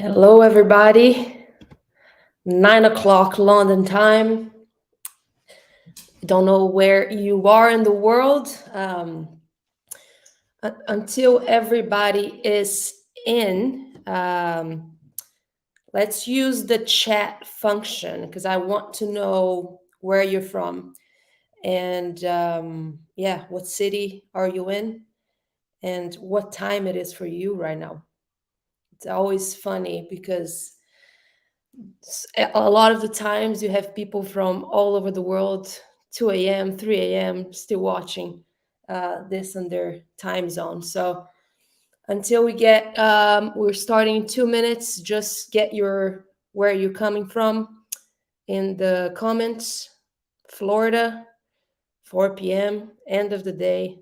Hello, everybody. 9 o'clock London time. Don't know where you are in the world. Until everybody is in, let's use the chat function because I want to know where you're from and yeah, what city are you in and what time it is for you right now. It's always funny because a lot of the times you have people from all over the world, 2 a.m., 3 a.m., still watching this on their time zone. So until we get, we're starting in 2 minutes. Just get your where you're coming from in the comments. Florida, 4 p.m., end of the day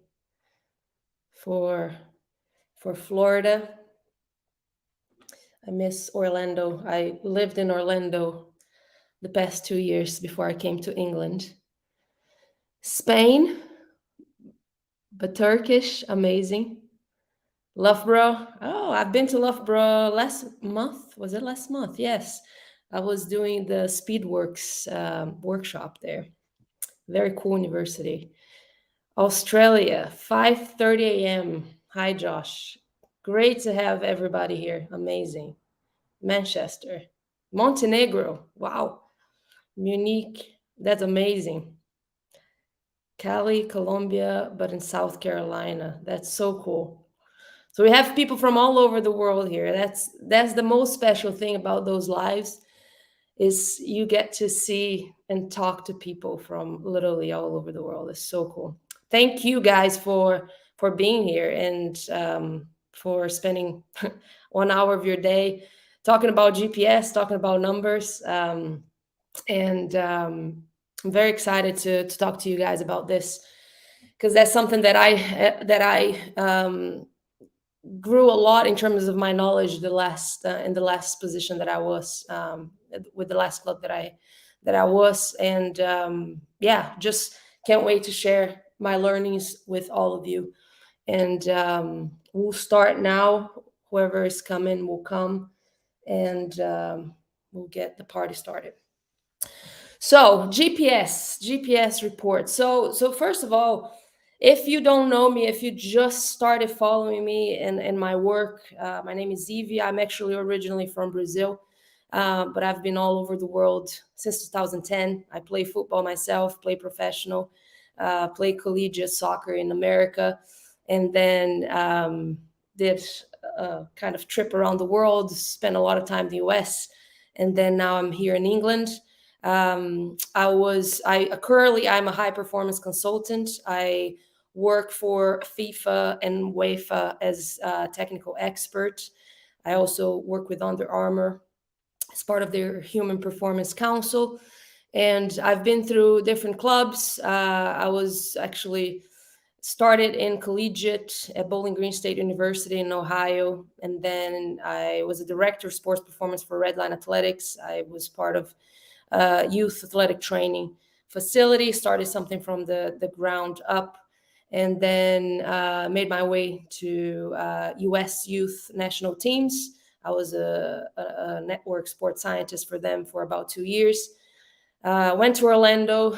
for Florida. I miss Orlando. I lived in Orlando the past 2 years before I came to England. Spain, but Turkish, amazing. Loughborough. Oh, I've been to Loughborough last month. Was it last month? Yes. I was doing the Speedworks workshop there. Very cool university. Australia, 5:30 a.m. Hi, Josh. Great to have everybody here. Amazing. Manchester. Montenegro. Wow. Munich. That's amazing. Cali, Colombia, but in South Carolina. That's so cool. So we have people from all over the world here. That's the most special thing about those lives is you get to see and talk to people from literally all over the world. It's so cool. Thank you guys for being here and for spending 1 hour of your day talking about GPS, talking about numbers, and I'm very excited to talk to you guys about this because that's something that I grew a lot in terms of my knowledge the last in the last position that I was with the last club that I was, and yeah, just can't wait to share my learnings with all of you. And we'll start now. Whoever is coming will come, and we'll get the party started. So GPS report. So first of all, if you don't know me, if you just started following me and my work, my name is Evie. I'm actually originally from Brazil, but I've been all over the world since 2010. I play football myself, play professional, play collegiate soccer in America, and then did a kind of trip around the world, spent a lot of time in the US, and then now I'm here in England. I currently I'm a high performance consultant. I work for FIFA and UEFA as a technical expert. I also work with Under Armour as part of their Human Performance Council. And I've been through different clubs. I was actually started in collegiate at Bowling Green State University in Ohio. And then I was a director of sports performance for Redline Athletics. I was part of youth athletic training facility, started something from the ground up, and then made my way to US youth national teams. I was a network sports scientist for them for about 2 years. Went to Orlando,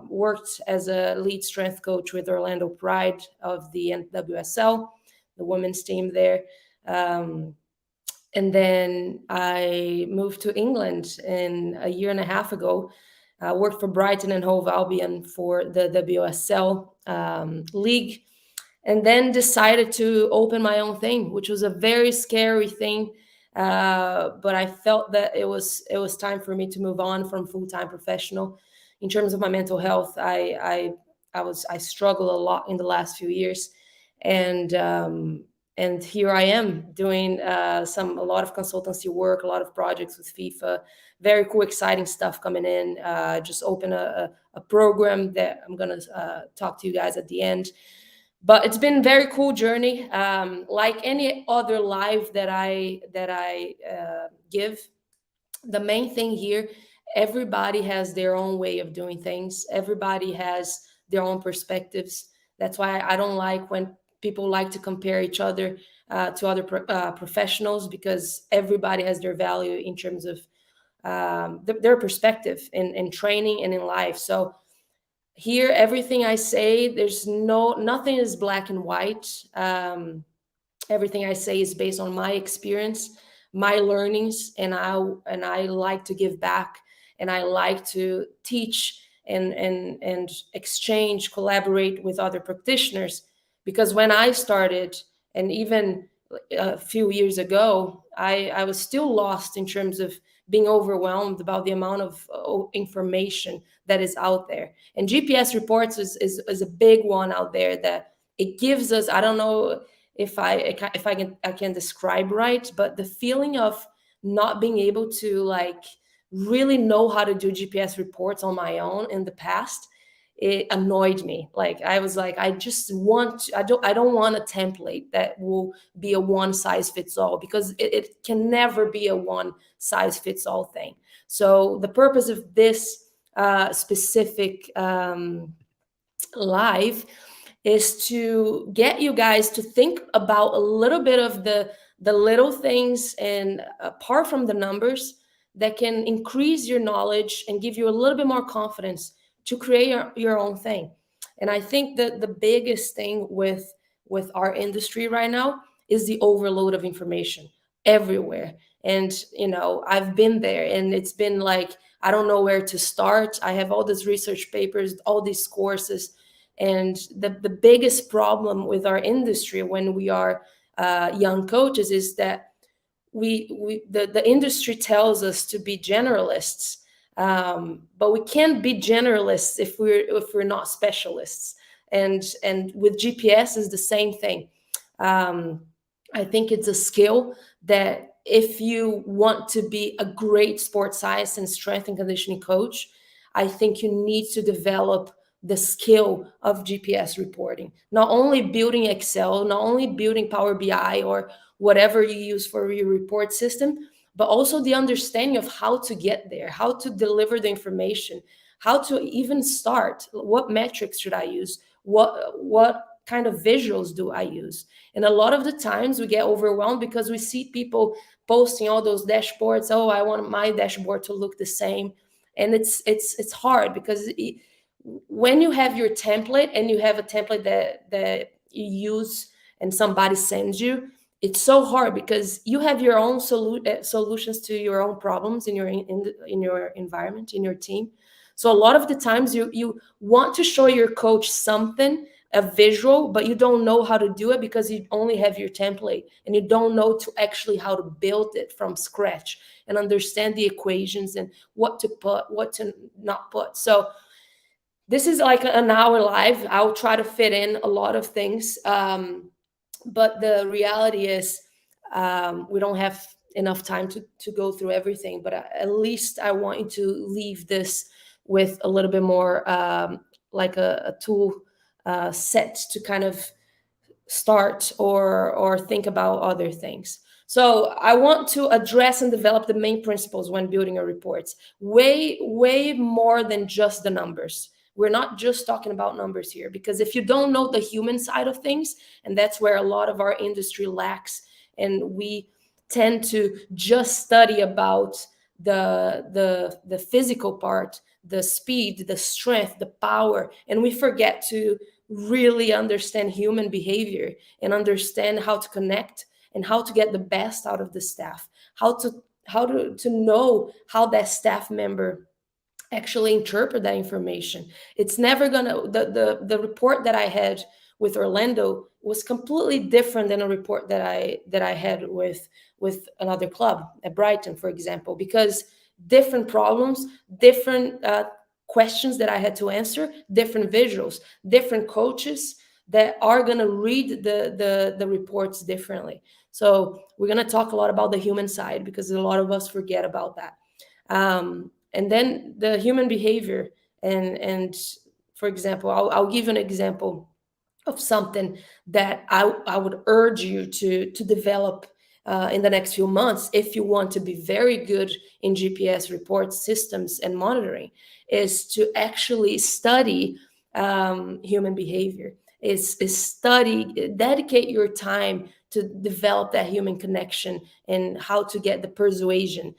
worked as a lead strength coach with Orlando Pride of the NWSL, the women's team there. And then I moved to England a year and a half ago. Worked for Brighton and Hove Albion for the WSL league, and then decided to open my own thing, which was a very scary thing. But I felt that it was time for me to move on from full-time professional. In terms of my mental health, I struggled a lot in the last few years, and here I am doing a lot of consultancy work, a lot of projects with FIFA. Very cool, exciting stuff coming in. Just open a program that I'm gonna talk to you guys at the end. But it's been a very cool journey. Like any other live that I give, the main thing here, everybody has their own way of doing things. Everybody has their own perspectives. That's why I don't like when people like to compare each other. to other professionals, because everybody has their value in terms of their perspective in training and in life. So here, everything I say, there's nothing is black and white. Everything I say is based on my experience, my learnings, and I like to give back, and I like to teach and exchange, collaborate with other practitioners. Because when I started, and even a few years ago, I was still lost in terms of being overwhelmed about the amount of information that is out there. And GPS reports is a big one out there, that it gives us, I don't know if I can describe right, but the feeling of not being able to like really know how to do GPS reports on my own in the past, it annoyed me. Like I was like, I just want to, I don't want a template that will be a one size fits all, because it can never be a one size fits all thing. So the purpose of this specific live is to get you guys to think about a little bit of the little things, and apart from the numbers, that can increase your knowledge and give you a little bit more confidence to create your own thing. And I think that the biggest thing with our industry right now is the overload of information everywhere. And I've been there, and it's been like, I don't know where to start. I have all these research papers, all these courses, and the biggest problem with our industry when we are young coaches is that the industry tells us to be generalists, but we can't be generalists if we're not specialists. And with GPS is the same thing. um, I think it's a skill that if you want to be a great sports science and strength and conditioning coach, I think you need to develop the skill of GPS reporting. Not only building Excel, not only building Power BI or whatever you use for your report system, but also the understanding of how to get there, how to deliver the information, how to even start. What metrics should I use? What kind of visuals do I use? And a lot of the times we get overwhelmed because we see people posting all those dashboards. Oh, I want my dashboard to look the same. And it's hard because when you have your template and you have a template that you use and somebody sends you, it's so hard because you have your own solutions to your own problems in your environment, in your team. So a lot of the times you want to show your coach something, a visual, but you don't know how to do it because you only have your template and you don't know to actually how to build it from scratch and understand the equations and what to put, what to not put. So this is like an hour live. I'll try to fit in a lot of things. But the reality is, we don't have enough time to go through everything. But at least I want you to leave this with a little bit more like a tool set to kind of start or think about other things. So I want to address and develop the main principles when building a report. Way more than just the numbers. We're not just talking about numbers here, because if you don't know the human side of things, and that's where a lot of our industry lacks, and we tend to just study about the physical part, the speed, the strength, the power, and we forget to really understand human behavior and understand how to connect and how to get the best out of the staff, how to know how that staff member actually interpret that information. It's never gonna, the report that I had with Orlando was completely different than a report that I had with another club at Brighton, for example, because different problems, different questions that I had to answer, different visuals, different coaches that are going to read the reports differently. So we're going to talk a lot about the human side because a lot of us forget about that. And then the human behavior, and for example, I'll give you an example of something that I would urge you to develop in the next few months if you want to be very good in GPS report systems and monitoring, is to actually study human behavior. Is study, dedicate your time to develop that human connection and how to get the persuasion,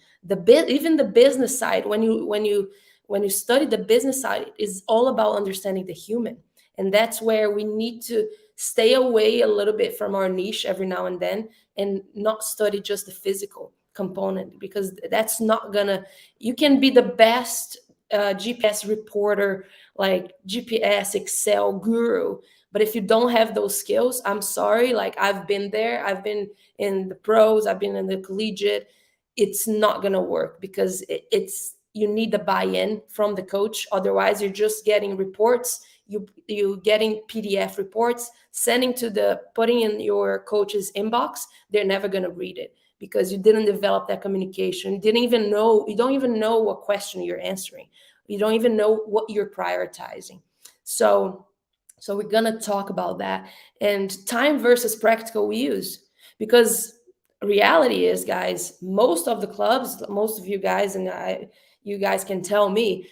even the business side. When you study the business side, is all about understanding the human. And that's where we need to stay away a little bit from our niche every now and then, and not study just the physical component, because that's not gonna, you can be the best GPS reporter, like GPS Excel guru, but if you don't have those skills, I'm sorry, like I've been there, I've been in the pros, I've been in the collegiate, it's not going to work, because it's, you need the buy-in from the coach. Otherwise you're just getting reports, you getting PDF reports, sending to the, putting in your coach's inbox. They're never going to read it, because you didn't develop that communication. You don't even know what question you're answering. You don't even know what you're prioritizing. So we're going to talk about that, and time versus practical use, because reality is, guys, most of the clubs, most of you guys, and you guys can tell me,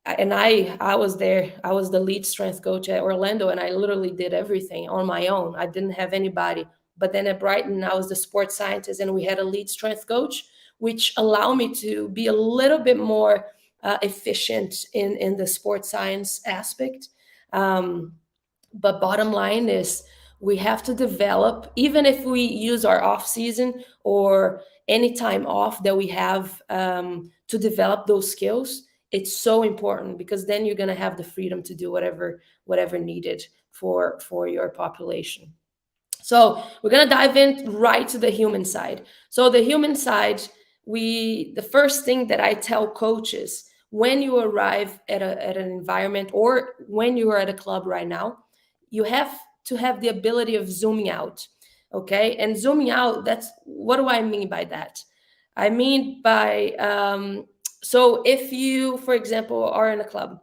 and I was there, I was the lead strength coach at Orlando, and I literally did everything on my own. I didn't have anybody. But then at Brighton, I was the sports scientist, and we had a lead strength coach, which allowed me to be a little bit more efficient in the sports science aspect. um, but bottom line is, we have to develop, even if we use our off season or any time off that we have, to develop those skills. It's so important, because then you're going to have the freedom to do whatever needed for your population. So we're going to dive in right to the human side. So the human side, the first thing that I tell coaches, when you arrive at an environment, or when you are at a club right now, you have to have the ability of zooming out. Okay. And zooming out, that's, what do I mean by that? I mean by, so if you, for example, are in a club,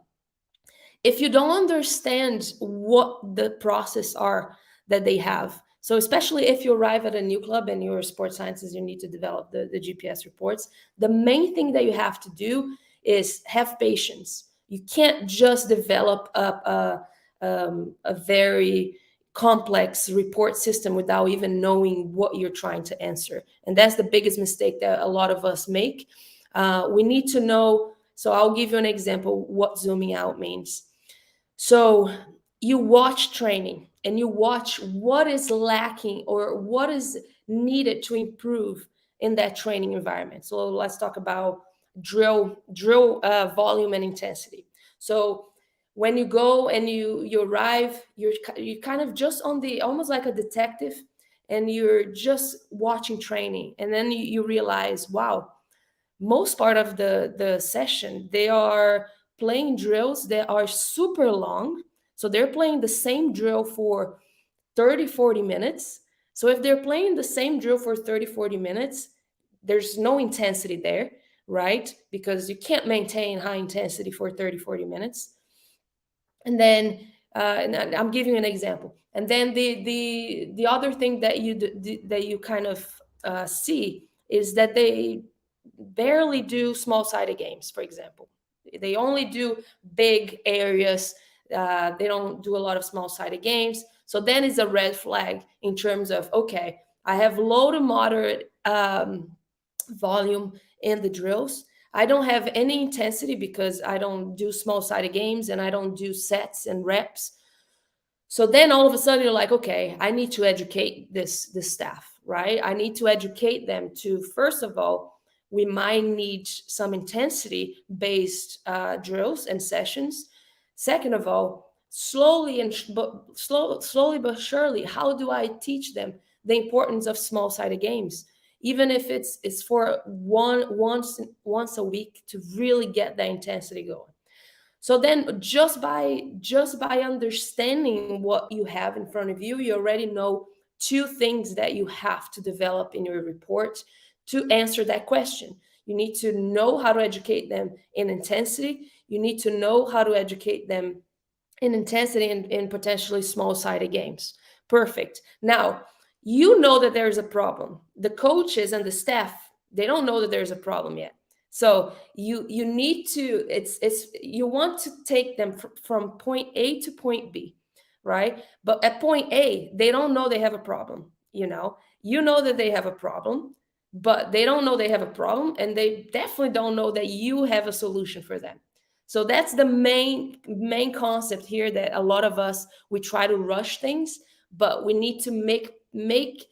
if you don't understand what the process are that they have, so especially if you arrive at a new club and you're a sports scientist, you need to develop the GPS reports. The main thing that you have to do is have patience. You can't just develop a very complex report system without even knowing what you're trying to answer. And that's the biggest mistake that a lot of us make. We need to know. So I'll give you an example what zooming out means. So you watch training and you watch what is lacking or what is needed to improve in that training environment. So let's talk about drill volume and intensity. So when you go and you arrive, you kind of just on the, almost like a detective, and you're just watching training, and then you realize, wow, most part of the session they are playing drills that are super long. So they're playing the same drill for 30-40 minutes. So if they're playing the same drill for 30-40 minutes, there's no intensity there, right? Because you can't maintain high intensity for 30-40 minutes. And then and I'm giving you an example. And then the other thing that you kind of see is that they barely do small sided games, for example. They only do big areas. They don't do a lot of small sided games. So then it's a red flag in terms of, okay, I have low to moderate volume in the drills. I don't have any intensity because I don't do small sided games and I don't do sets and reps. So then all of a sudden you're like, okay, I need to educate this staff, right? I need to educate them to, first of all, we might need some intensity based drills and sessions. Second of all, slowly but surely, how do I teach them the importance of small sided games? Even if it's for once a week, to really get that intensity going. So then just by understanding what you have in front of you, you already know two things that you have to develop in your report to answer that question. You need to know how to educate them in intensity. You need to know how to educate them in intensity in potentially small sided games. Perfect. Now, you know that there's a problem. The coaches and the staff, they don't know that there's a problem yet. So you need to, it's you want to take them from point A to point B, right? But at point A, they don't know they have a problem. you know. You know that they have a problem, but they don't know they have a problem, and they definitely don't know that you have a solution for them. So that's the main concept here, that a lot of us, we try to rush things, but we need to make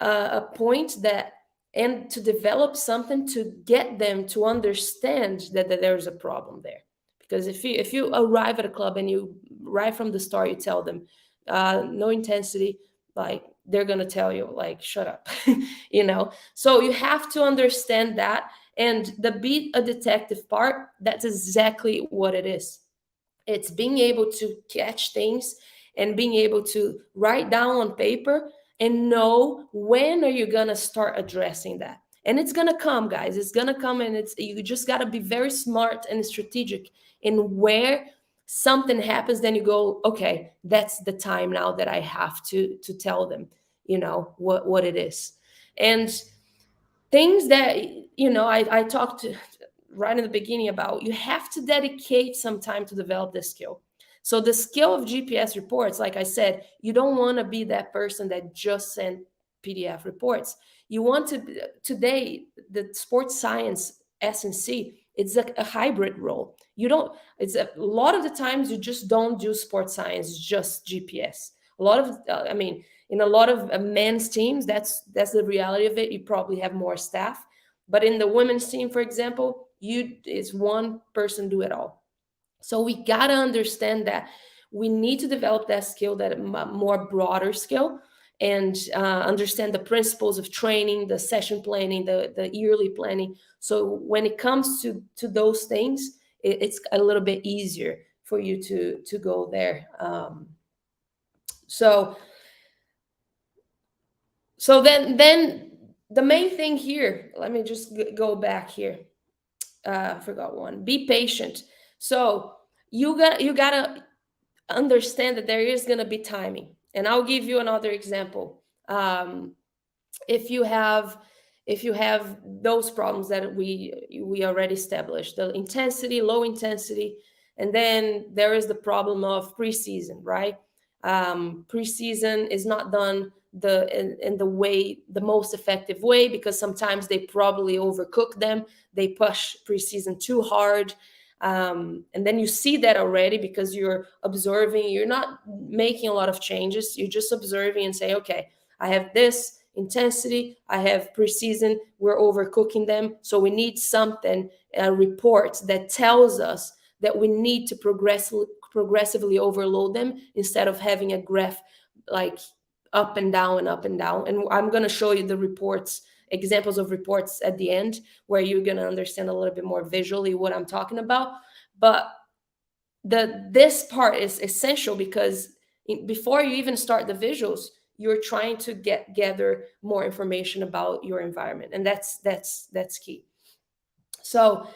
a point that, and to develop something to get them to understand that there's a problem there. Because if you arrive at a club and you, right from the start, you tell them no intensity, like, they're going to tell you, like, shut up. You know, so you have to understand that. And the be a detective part, that's exactly what it is. It's being able to catch things and being able to write down on paper and know when are you going to start addressing that. And it's going to come, guys. It's going to come, and it's, you just got to be very smart and strategic in where something happens. Then you go, okay, that's the time now that I have to tell them, you know, what it is. And things that, you know, I talked to right in the beginning about, you have to dedicate some time to develop this skill. So the skill of GPS reports, like I said, you don't want to be that person that just sent PDF reports. You want to, today, the sports science S&C, it's a hybrid role. You don't, it's a lot of the times you just don't do sports science, just GPS. A lot of, I mean, in a lot of men's teams, that's the reality of it. You probably have more staff, but in the women's team, for example, you, is one person do it all. So we got to understand that we need to develop that skill, that more broader skill, and understand the principles of training, the session planning, the yearly planning. So when it comes to those things, it's a little bit easier for you to go there. So then the main thing here, let me just go back here. I forgot one. Be patient. So you gotta understand that there is gonna be timing. And I'll give you another example. If you have, if you have those problems that we already established, the intensity, low intensity, and then there is the problem of preseason, right? Preseason is not done in the way, the most effective way, because sometimes they probably overcook them, they push preseason too hard. And then you see that already, because you're observing, you're not making a lot of changes, you're just observing and say, okay, I have this intensity, I have preseason, we're overcooking them. So we need something, a report that tells us that we need to progressively overload them, instead of having a graph like up and down and up and down. And I'm going to show you the reports, examples of reports at the end, where you're going to understand a little bit more visually what I'm talking about. But this part is essential, because before you even start the visuals, you're trying to gather more information about your environment, and that's key. So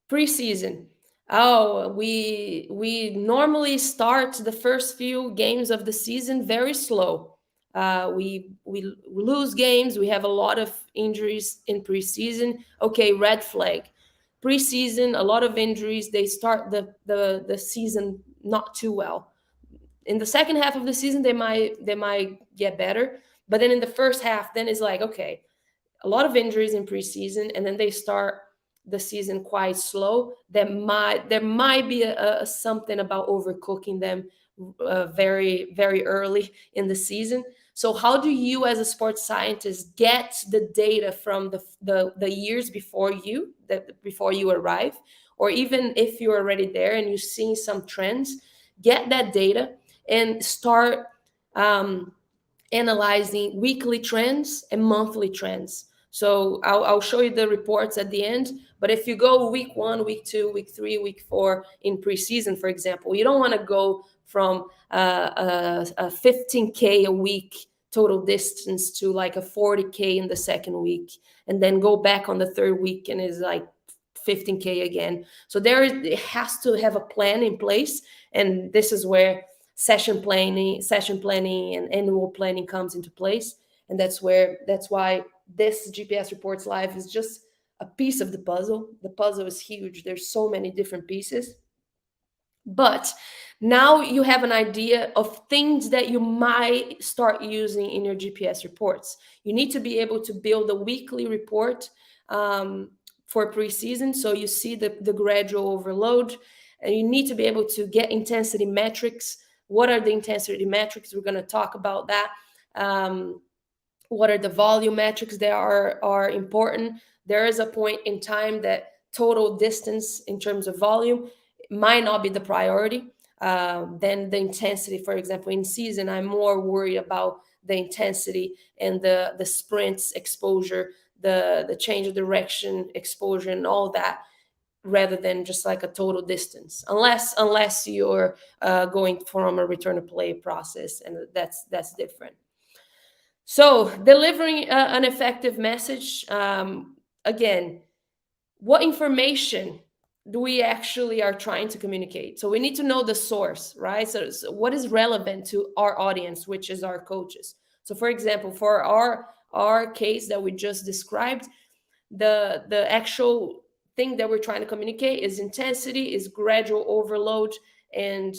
preseason, oh, we normally start the first few games of the season very slow. We lose games, we have a lot of injuries in preseason. Okay, red flag. Preseason, a lot of injuries, they start the season not too well. In the second half of the season, they might get better, but then in the first half, then it's like, okay, a lot of injuries in preseason, and then they start the season quite slow. There might be a something about overcooking them very very early in the season. So how do you, as a sports scientist, get the data from the years before you arrive, or even if you're already there and you're seeing some trends, get that data and start um, analyzing weekly trends and monthly trends. So I'll show you the reports at the end. But if you go week 1, week 2, week 3, week 4 in preseason, for example, you don't want to go from a 15K a week total distance to like a 40K in the second week, and then go back on the third week and is like 15K again. So it has to have a plan in place, and this is where session planning and annual planning comes into place. And that's why this GPS reports live is just a piece of the puzzle. The puzzle is huge, there's so many different pieces. But now you have an idea of things that you might start using in your GPS reports. You need to be able to build a weekly report for preseason, so you see the gradual overload, and you need to be able to get intensity metrics. What are the intensity metrics? We're going to talk about that. What are the volume metrics that are important? There is a point in time that total distance in terms of volume might not be the priority. Then the intensity, for example, in season, I'm more worried about the intensity and the sprints exposure, the change of direction exposure, and all that, rather than just like a total distance, unless you're going from a return to play process, and that's different. So delivering an effective message, again, what information do we actually are trying to communicate? So we need to know the source, right? So what is relevant to our audience, which is our coaches. So for example, for our case that we just described, the actual thing that we're trying to communicate is intensity, is gradual overload, and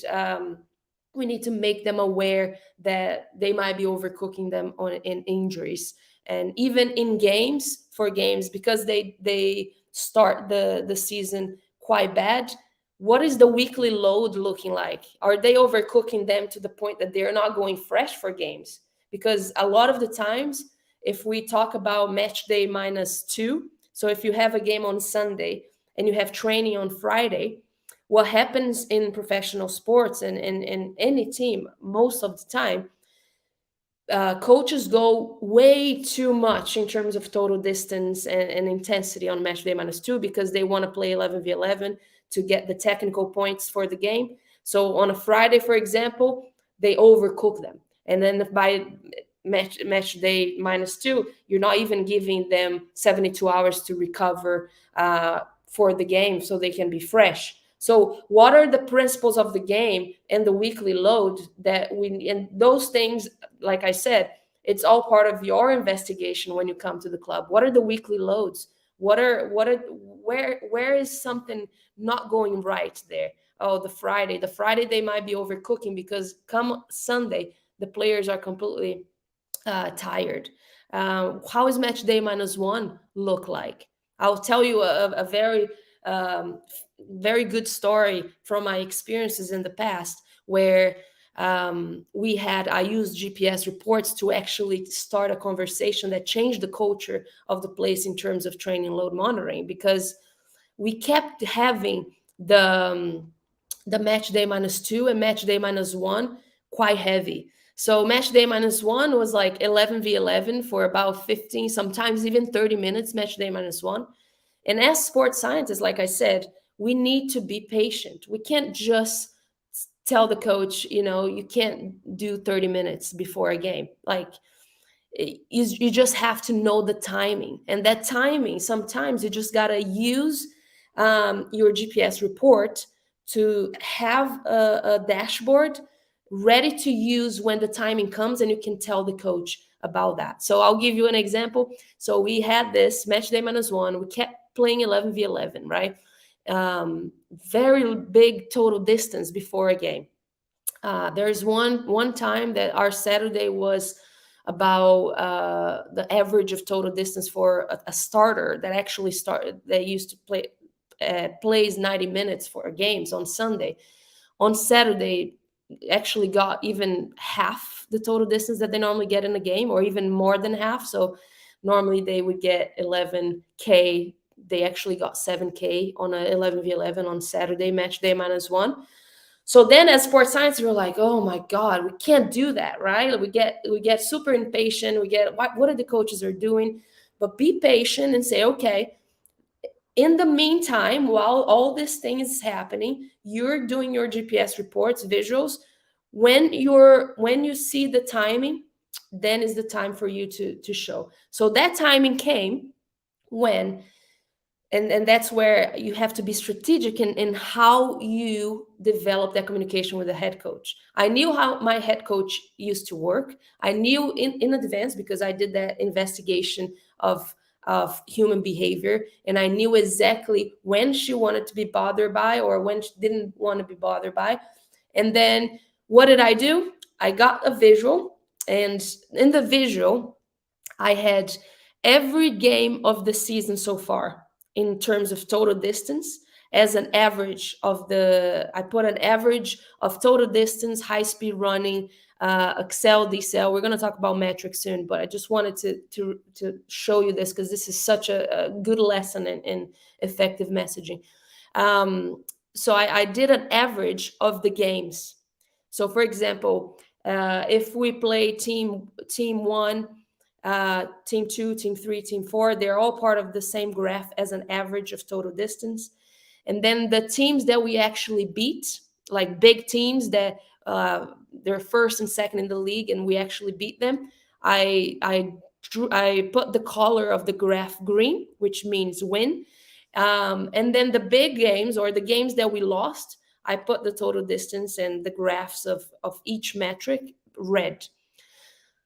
we need to make them aware that they might be overcooking them in injuries. And even in games, for games, because they start the season quite bad, what is the weekly load looking like? Are they overcooking them to the point that they're not going fresh for games? Because a lot of the times, if we talk about match day -2, so if you have a game on Sunday and you have training on Friday, what happens in professional sports and in any team most of the time, coaches go way too much in terms of total distance and intensity on match day -2, because they want to play 11v11 to get the technical points for the game. So on a Friday, for example, they overcook them, and then by match day -2, you're not even giving them 72 hours to recover for the game so they can be fresh. So what are the principles of the game and the weekly load that we, and those things, like I said, it's all part of your investigation when you come to the club. What are the weekly loads? Where is something not going right there? Oh, the Friday they might be overcooking, because come Sunday the players are completely tired. How is match day -1 look like? I'll tell you a very very good story from my experiences in the past, where I used GPS reports to actually start a conversation that changed the culture of the place in terms of training load monitoring, because we kept having the match day -2 and match day -1 quite heavy. So match day -1 was like 11v11 for about 15, sometimes even 30 minutes, match day -1. And as sports scientists, like I said, we need to be patient. We can't just tell the coach, you can't do 30 minutes before a game. Like, you just have to know the timing. And that timing, sometimes you just got to use your GPS report to have a dashboard ready to use when the timing comes, and you can tell the coach about that. So I'll give you an example. So we had this match day -1. We kept playing 11v11, right? Very big total distance before a game. There's one time that our Saturday was about the average of total distance for a starter that actually started. They used to plays 90 minutes for games on Sunday. On Saturday, actually got even half the total distance that they normally get in a game, or even more than half. So normally they would get 11K. They actually got 7K on a 11v11 on Saturday, match day -1. So then as sports science, we're like, oh my God, we can't do that, right? We get super impatient. We get, what are the coaches are doing? But be patient and say, okay, in the meantime, while all this thing is happening, you're doing your GPS reports, visuals. When you see the timing, then is the time for you to show. So that timing came when, and that's where you have to be strategic in how you develop that communication with the head coach. I knew how my head coach used to work. I knew in advance, because I did that investigation of of human behavior, and I knew exactly when she wanted to be bothered by or when she didn't want to be bothered by. And then what did I do? I got a visual, and in the visual, I had every game of the season so far in terms of total distance as an average of the. I put an average of total distance, high speed running, Excel, decel. We're going to talk about metrics soon, but I just wanted to show you this because this is such a good lesson in effective messaging. So I did an average of the games. So, for example, if we play team one, team two, team three, team four, they're all part of the same graph as an average of total distance. And then the teams that we actually beat, like big teams that they're first and second in the league, and we actually beat them, I put the color of the graph green, which means win. And then the big games or the games that we lost, I put the total distance and the graphs of each metric red.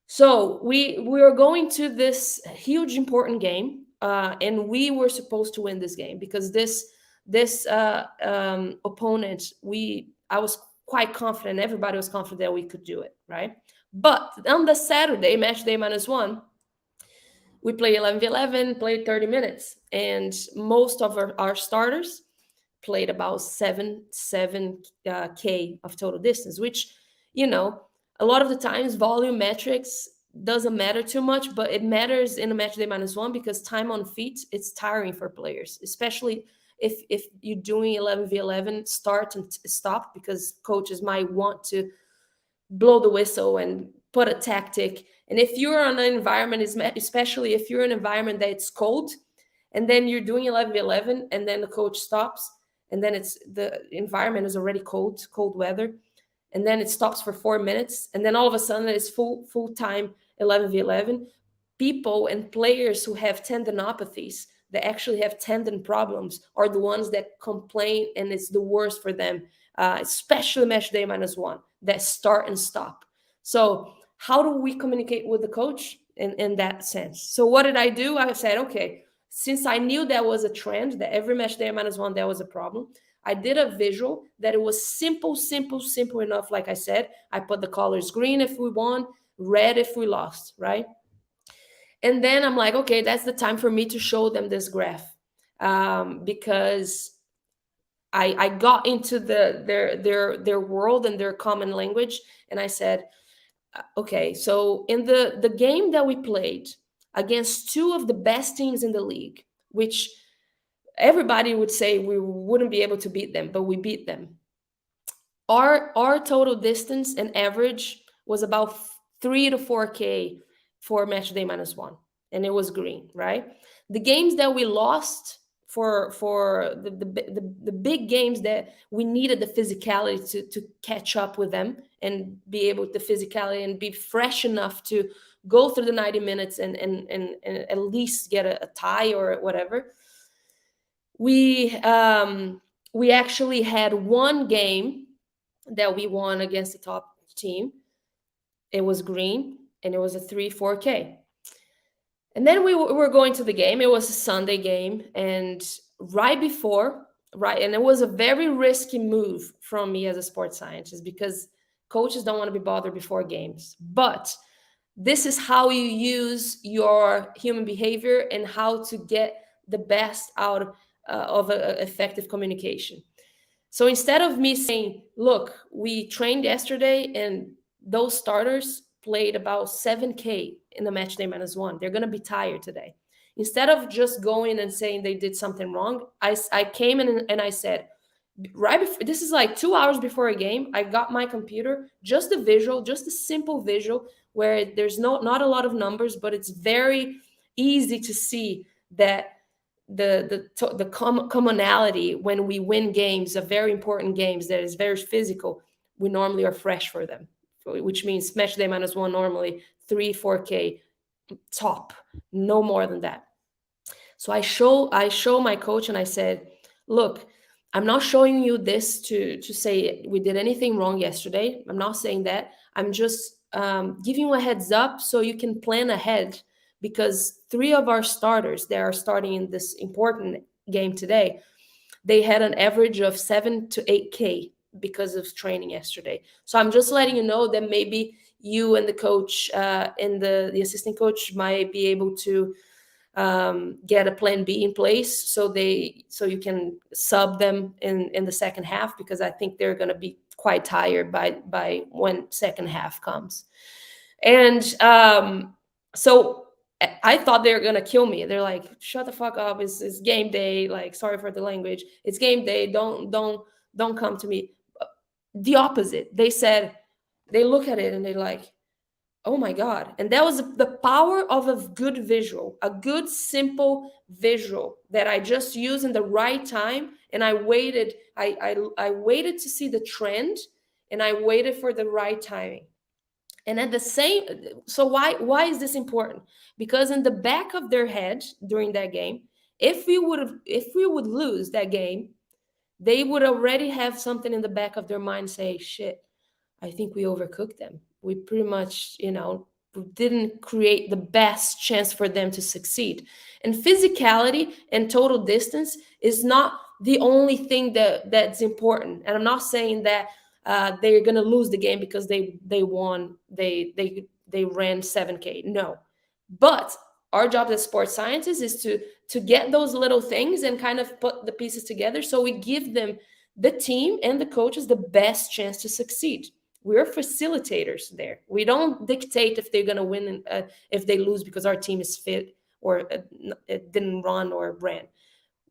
So we are going to this huge important game, and we were supposed to win this game because this opponent, I was quite confident, everybody was confident that we could do it, right? But on the Saturday, match day -1, we played 11v11, played 30 minutes, and most of our starters played about 7k of total distance, which, a lot of the times volume metrics doesn't matter too much, but it matters in a match day -1 because time on feet, it's tiring for players, especially if you're doing 11v11 start and stop, because coaches might want to blow the whistle and put a tactic. And if you're on an environment, especially if you're in an environment that it's cold, and then you're doing 11v11 and then the coach stops, and then it's the environment is already cold weather, and then it stops for 4 minutes, and then all of a sudden it's full time 11v11. People and players who have tendinopathies, that actually have tendon problems, are the ones that complain, and it's the worst for them, especially match day -1, that start and stop. So how do we communicate with the coach in that sense? So what did I do? I said, okay, since I knew that was a trend, that every match day -1, that was a problem, I did a visual that it was simple enough. Like I said, I put the colors green if we won, red if we lost, right? And then I'm like, okay, that's the time for me to show them this graph, because I got into their world and their common language, and I said, okay, so in the game that we played against two of the best teams in the league, which everybody would say we wouldn't be able to beat them, but we beat them. Our total distance and average was about 3 to 4k for match day -1, and it was green, right? The games that we lost, for the big games that we needed the physicality to catch up with them and be able to physicality and be fresh enough to go through the 90 minutes and at least get a tie or whatever. We actually had one game that we won against the top team. It was green, and it was a 3-4k. And then we were going to the game. It was a Sunday game, and and it was a very risky move from me as a sports scientist, because coaches don't want to be bothered before games. But this is how you use your human behavior and how to get the best out of effective communication. So instead of me saying, look, we trained yesterday and those starters played about 7k in the match day -1, they're going to be tired today. Instead of just going and saying they did something wrong, I came in and I said, right before, this is like 2 hours before a game, I got my computer, just a visual, just a simple visual where there's not a lot of numbers, but it's very easy to see that the commonality when we win games, a very important games that is very physical, we normally are fresh for them, which means match day -1 normally 3-4k top, no more than that. So I show my coach and I said, look, I'm not showing you this to say we did anything wrong yesterday. I'm not saying that. I'm just giving you a heads up so you can plan ahead because three of our starters that are starting in this important game today, they had an average of 7 to 8K because of training yesterday. So I'm just letting you know that maybe you and the coach and the assistant coach might be able to get a plan B in place, so you can sub them in the second half, because I think they're going to be quite tired by when second half comes. And so I thought they were gonna kill me. They're like, "Shut the fuck up! It's game day. Like, sorry for the language. It's game day. Don't come to me." The opposite. They said, they look at it and they're like, "Oh my god!" And that was the power of a good visual, a good simple visual that I just used in the right time. And I waited. I waited to see the trend, and I waited for the right timing. And at the same, so why is this important? Because in the back of their head during that game, if we would lose that game, they would already have something in the back of their mind say, shit, I think we overcooked them. We pretty much, didn't create the best chance for them to succeed. And physicality and total distance is not the only thing that's important. And I'm not saying that they're going to lose the game because they won, they ran 7K. No, but our job as sports scientists is to get those little things and kind of put the pieces together, so we give them, the team and the coaches, the best chance to succeed. We're facilitators there. We don't dictate if they're going to win, if they lose because our team is fit or it didn't run or ran.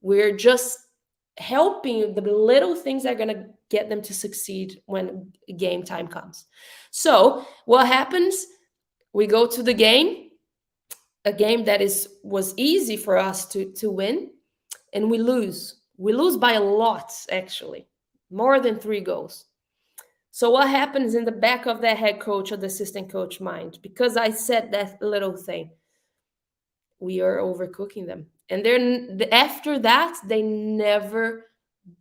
We're just helping the little things that are going to get them to succeed when game time comes. So what happens? We go to the game, a game that was easy for us to win, and we lose. We lose by a lot, actually, more than 3 goals. So what happens in the back of that head coach or the assistant coach mind? Because I said that little thing, we are overcooking them. And then after that, they never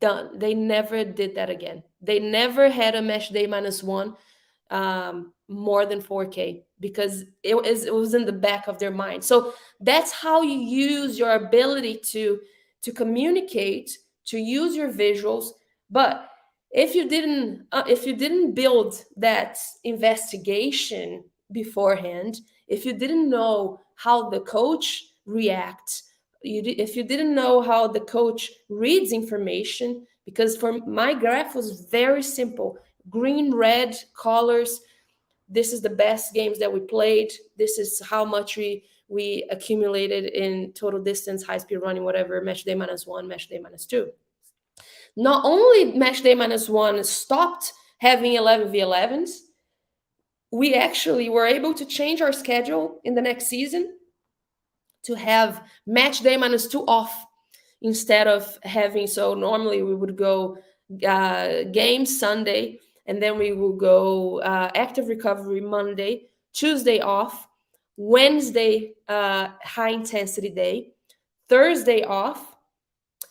did that again. They never had a match day -1 more than 4K, because it was in the back of their mind. So that's how you use your ability to communicate, to use your visuals. But if you didn't build that investigation beforehand, if you didn't know how the coach reacts, if you didn't know how the coach reads information, because for my graph was very simple: green, red colors. This is the best games that we played. This is how much we accumulated in total distance, high speed running, whatever, match day -1, match day -2. Not only match day -1 stopped having 11v11s, we actually were able to change our schedule in the next season to have match day -2 off, instead of having, so normally we would go game Sunday, and then we will go active recovery Monday, Tuesday off, Wednesday high intensity day, Thursday off,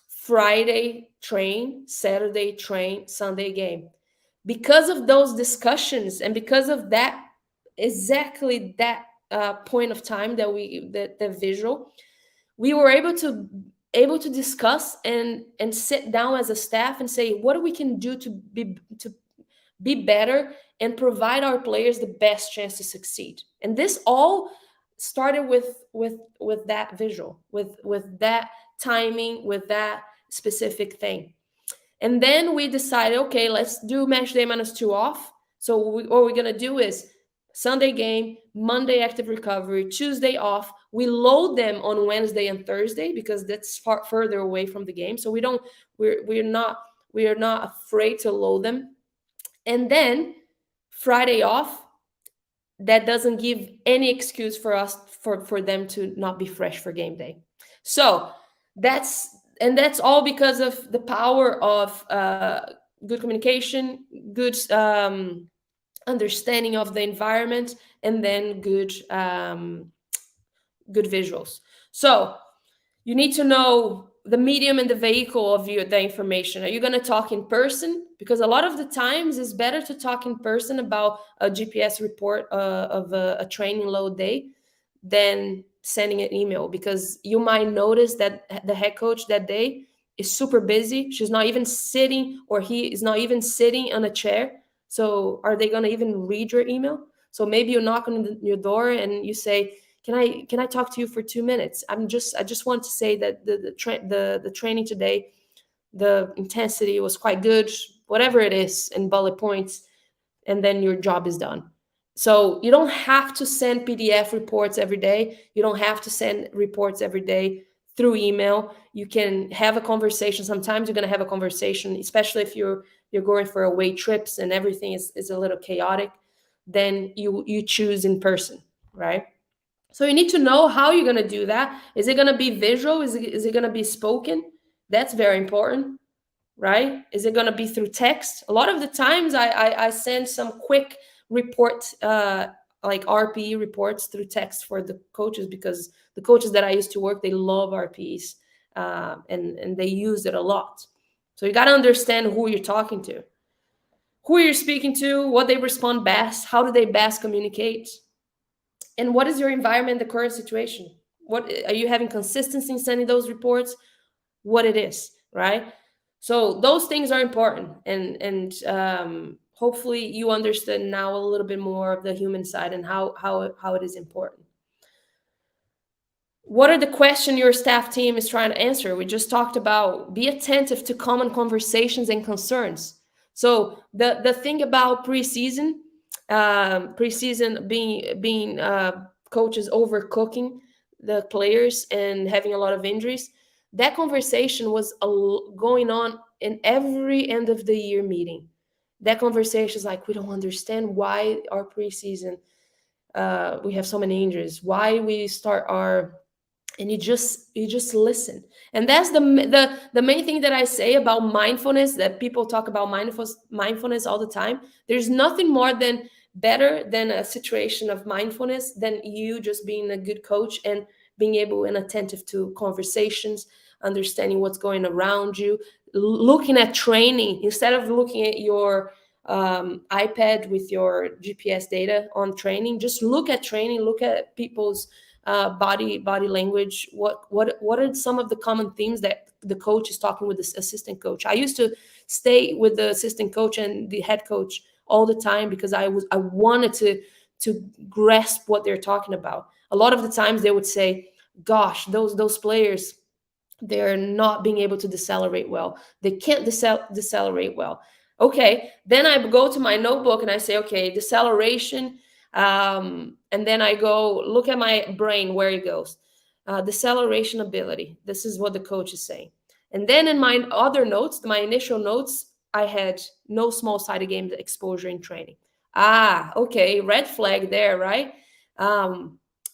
Friday train, Saturday train, Sunday game. Because of those discussions and because of that, exactly that point of time that the visual, we were able to discuss and sit down as a staff and say, what we can do to be better and provide our players the best chance to succeed. And this all started with that visual, with that timing, with that specific thing. And then we decided, okay, let's do match day -2 off. So what we're going to do is Sunday game, Monday active recovery, Tuesday off. We load them on Wednesday and Thursday because that's far further away from the game. So we're not afraid to load them. And then Friday off. That doesn't give any excuse for us for them to not be fresh for game day. So that's all because of the power of good communication, good understanding of the environment, and then good visuals. So you need to know the medium and the vehicle of the information. Are you going to talk in person? Because a lot of the times it's better to talk in person about a GPS report of a training load day than sending an email, because you might notice that the head coach that day is super busy. She's not even sitting, or he is not even sitting on a chair. So are they going to even read your email? So maybe you knock on your door and you say, can I talk to you for 2 minutes? I just want to say that the training today, the intensity was quite good, whatever it is, in bullet points, and then your job is done. So you don't have to send PDF reports every day. You don't have to send reports every day through email. You can have a conversation. Sometimes you're going to have a conversation, especially if you're going for away trips and everything is a little chaotic. Then you choose in person, right? So you need to know how you're going to do that. Is it going to be visual? Is it going to be spoken? That's very important, right? Is it going to be through text? A lot of the times I send some quick report, like RPE reports, through text for the coaches, because the coaches that I used to work, they love RPEs, and they use it a lot. So you got to understand who you're talking to, who you're speaking to, what they respond best, how do they best communicate, and what is your environment, the current situation. What are you having consistency in sending those reports? What it is, right? So those things are important, and hopefully you understand now a little bit more of the human side and how it is important. What are the questions your staff team is trying to answer? We just talked about be attentive to common conversations and concerns. So the thing about preseason, preseason being coaches overcooking the players and having a lot of injuries, that conversation was going on in every end of the year meeting. That conversation is like, we don't understand why our preseason, we have so many injuries, why we start our, and you just listen. And that's the main thing that I say about mindfulness, that people talk about mindfulness all the time. There's nothing more than better than a situation of mindfulness than you just being a good coach and being able and attentive to conversations, understanding what's going around you, looking at training instead of looking at your iPad with your GPS data on training. Just look at training, look at people's body language. What are some of the common themes that the coach is talking with the assistant coach? I used to stay with the assistant coach and the head coach all the time, because I wanted to grasp what they're talking about. A lot of the times they would say, gosh, those players, they're not being able to decelerate well, they can't decelerate well. Okay, then I go to my notebook and I say, okay, deceleration, and then I go look at my brain where it goes. Deceleration ability, this is what the coach is saying. And then in my other notes, my initial notes, I had no small sided games exposure in training. Okay, red flag there, right?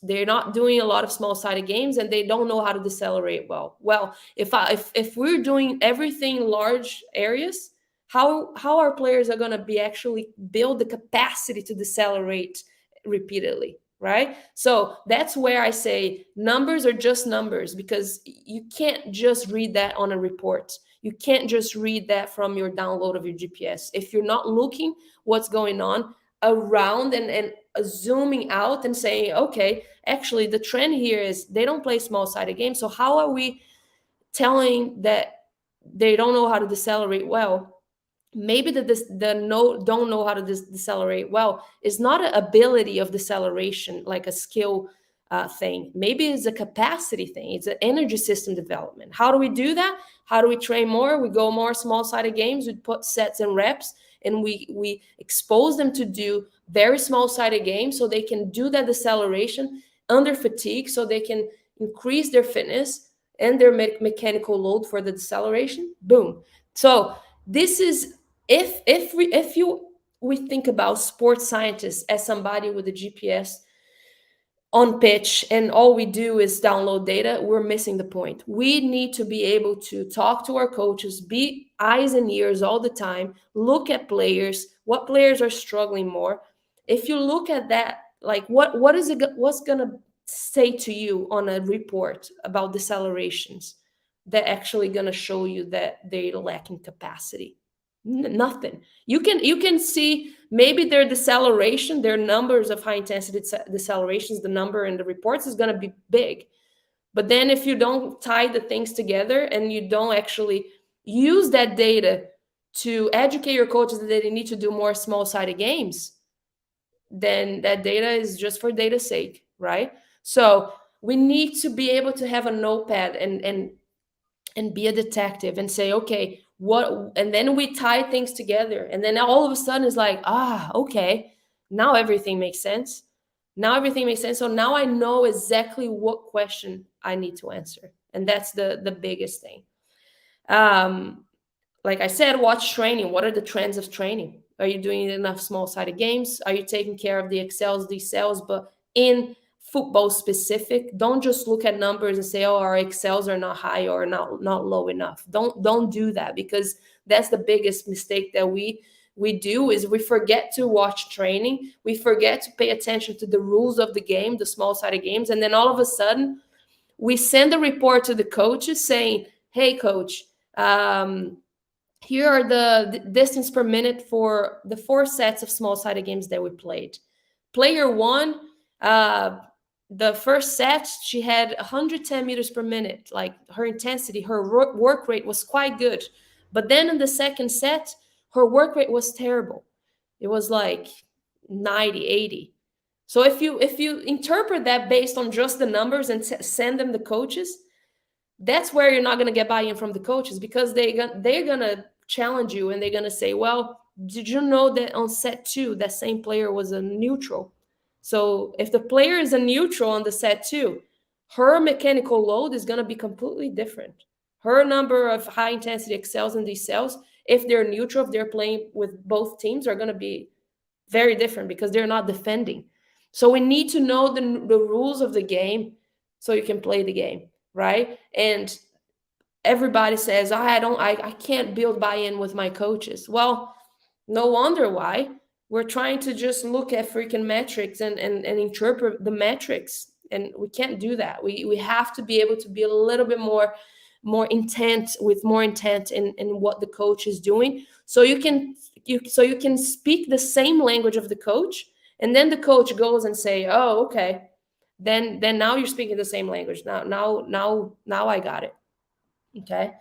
They're not doing a lot of small sided games and they don't know how to decelerate well. Well, if we're doing everything in large areas, how our players are going to be actually build the capacity to decelerate repeatedly, right? So that's where I say numbers are just numbers, because you can't just read that on a report. You can't just read that from your download of your GPS. If you're not looking what's going on around and zooming out and saying, okay, actually the trend here is they don't play small sided games. So how are we telling that they don't know how to decelerate well? Maybe don't know how to decelerate well is not an ability of deceleration, like a skill thing. Maybe it's a capacity thing. It's an energy system development. How do we do that? How do we train more? We go more small sided games. We put sets and reps, and we expose them to do very small sided games so they can do that deceleration under fatigue, so they can increase their fitness and their mechanical load for the deceleration. Boom. So this is, if we think about sports scientists as somebody with a GPS on pitch and all we do is download data, we're missing the point. We need to be able to talk to our coaches, be eyes and ears all the time, look at players, what players are struggling more. If you look at that, like what's going to say to you on a report about decelerations, that actually going to show you that they're lacking capacity. Nothing. You can see maybe their deceleration, their numbers of high intensity decelerations, the number in the reports is going to be big. But then if you don't tie the things together and you don't actually use that data to educate your coaches that they need to do more small sided games, then that data is just for data's sake, right? So we need to be able to have a notepad and be a detective and say, okay, what, and then we tie things together. And then all of a sudden it's like, okay, now everything makes sense. Now everything makes sense. So now I know exactly what question I need to answer. And that's the biggest thing. Um, like I said, watch training. What are the trends of training? Are you doing enough small sided games? Are you taking care of the excels, decels, but in football specific? Don't just look at numbers and say, oh, our excels are not high or not low enough. Don't do that, because that's the biggest mistake that we do is we forget to watch training. We forget to pay attention to the rules of the game, the small sided games, and then all of a sudden we send a report to the coaches saying, hey coach, um, here are the distance per minute for the 4 sets of small sided games that we played. Player one, uh, the first set, she had 110 meters per minute. Like her intensity, her work rate was quite good. But then in the second set, her work rate was terrible. It was like 90, 80. So if you interpret that based on just the numbers and send them the coaches, that's where you're not going to get buy-in from the coaches, because they're going to challenge you and they're going to say, well, did you know that on set two that same player was a neutral? So if the player is a neutral on the set two, her mechanical load is going to be completely different. Her number of high intensity excels and decels, if they're neutral, if they're playing with both teams, are going to be very different because they're not defending. So we need to know the rules of the game so you can play the game, right? And everybody says, I can't build buy-in with my coaches. Well, no wonder why. We're trying to just look at freaking metrics and interpret the metrics. And we can't do that. We have to be able to be a little bit more intent, with more intent in what the coach is doing. So you can speak the same language of the coach, and then the coach goes and say, oh, okay. Then now you're speaking the same language. Now I got it. Okay.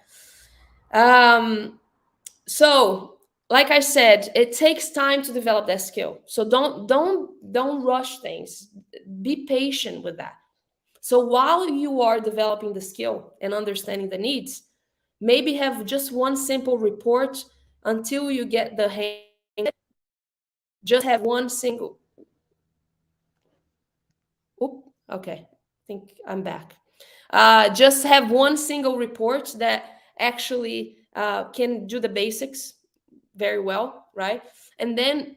Um, so like I said, it takes time to develop that skill. So don't rush things. Be patient with that. So while you are developing the skill and understanding the needs, maybe have just one simple report until you get the hang. Just have one single. Oop, okay. I think I'm back. Just have one single report that actually can do the basics very well, right? And then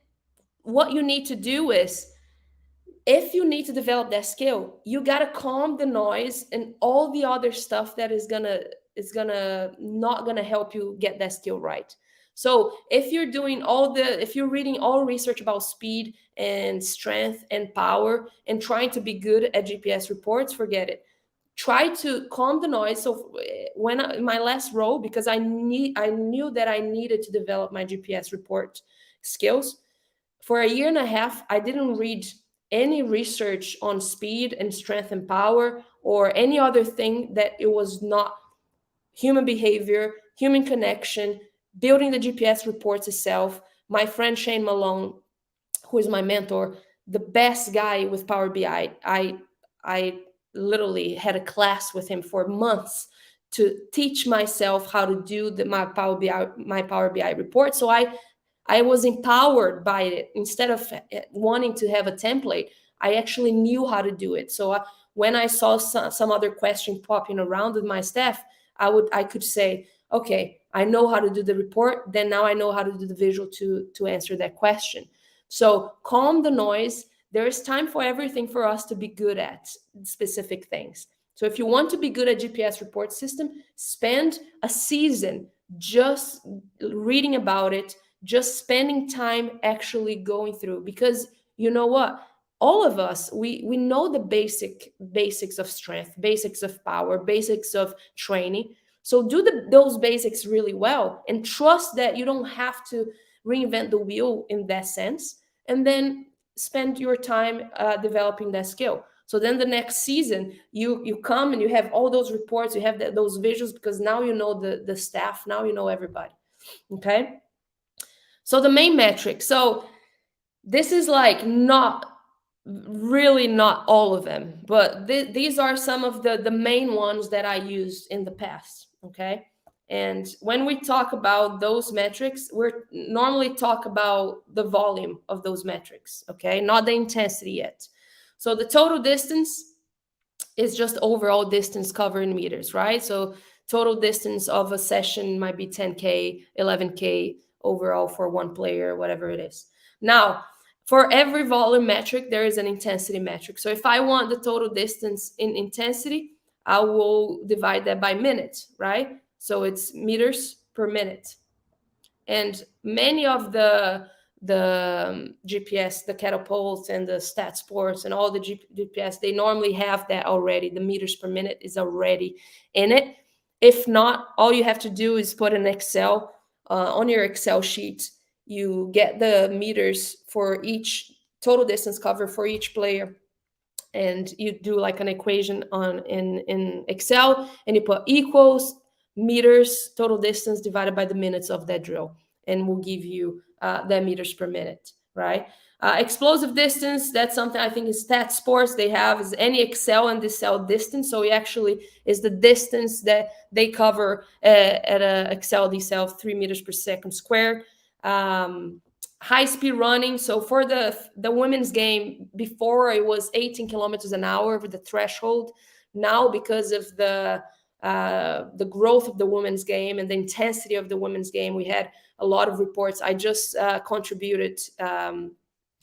what you need to do is, if you need to develop that skill, you got to calm the noise and all the other stuff that is gonna not gonna help you get that skill right. So if you're reading all research about speed and strength and power and trying to be good at GPS reports, forget it. Try to calm the noise. So my last role, because I knew that I needed to develop my GPS report skills, for a year and a half, I didn't read any research on speed and strength and power or any other thing that it was not human behavior, human connection, building the GPS reports itself. My friend Shane Malone, who is my mentor, the best guy with Power BI. I literally had a class with him for months to teach myself how to do my Power BI report. So I was empowered by it. Instead of wanting to have a template, I actually knew how to do it. So when I saw some other question popping around with my staff, I could say, okay, I know how to do the report. Then now I know how to do the visual to answer that question. So calm the noise. There is time for everything for us to be good at specific things. So if you want to be good at GPS report system, spend a season just reading about it, just spending time actually going through, because you know what, all of us, we know the basics of strength, basics of power, basics of training, So do those basics really well and trust that you don't have to reinvent the wheel in that sense, and then spend your time developing that skill. So then the next season, you come and you have all those reports, you have those visuals, because now you know the staff, now you know everybody. Okay. So the main metric. So this is like not really not all of them, but these are some of the main ones that I used in the past. Okay. And when we talk about those metrics, we're normally talk about the volume of those metrics. Okay. Not the intensity yet. So the total distance is just overall distance covered in meters, right? So total distance of a session might be 10K, 11K overall for one player, whatever it is. Now, for every volume metric, there is an intensity metric. So if I want the total distance in intensity, I will divide that by minutes, right? So it's meters per minute. And many of the GPS, the catapults and the stat sports and all the GPS, they normally have that already. The meters per minute is already in it. If not, all you have to do is put an Excel on your Excel sheet. You get the meters for each total distance cover for each player, and you do like an equation on in Excel, and you put equals meters total distance divided by the minutes of that drill, and will give you that meters per minute, right? Explosive distance, that's something I think is stat sports. They have is any excel and decel distance. So it actually is the distance that they cover at a excel decel 3 meters per second squared. High speed running. So for the women's game, before it was 18 kilometers an hour with the threshold. Now, because of the growth of the women's game and the intensity of the women's game, we had a lot of reports. I just contributed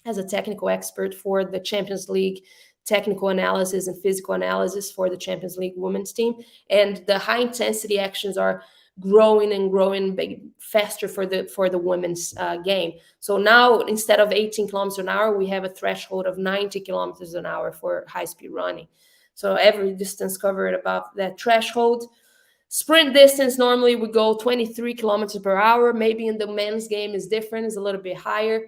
as a technical expert for the Champions League technical analysis and physical analysis for the Champions League women's team. And the high intensity actions are growing and growing faster for the women's game. So now, instead of 18 kilometers an hour, we have a threshold of 90 kilometers an hour for high speed running. So every distance covered above that threshold. Sprint distance, normally we go 23 kilometers per hour. Maybe in the men's game is different, is a little bit higher.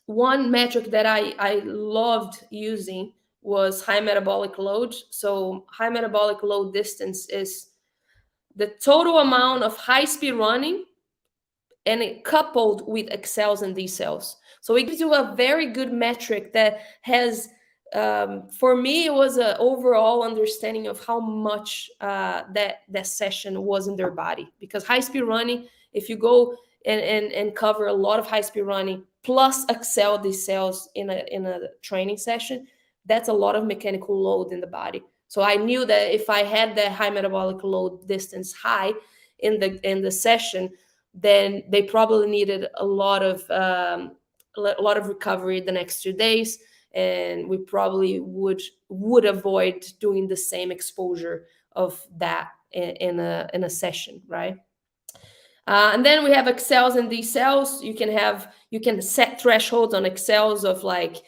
One metric that I loved using was high metabolic load. So high metabolic load distance is the total amount of high-speed running, and it coupled with accels and decels. So it gives you a very good metric that has, for me, it was an overall understanding of how much that session was in their body. Because high-speed running, if you go and cover a lot of high-speed running plus accel decels in a training session, that's a lot of mechanical load in the body. So I knew that if I had that high metabolic load distance high in the session, then they probably needed a lot of recovery the next 2 days, and we probably would avoid doing the same exposure of that in a session, right? And then we have accels and decels. You can set thresholds on accels of like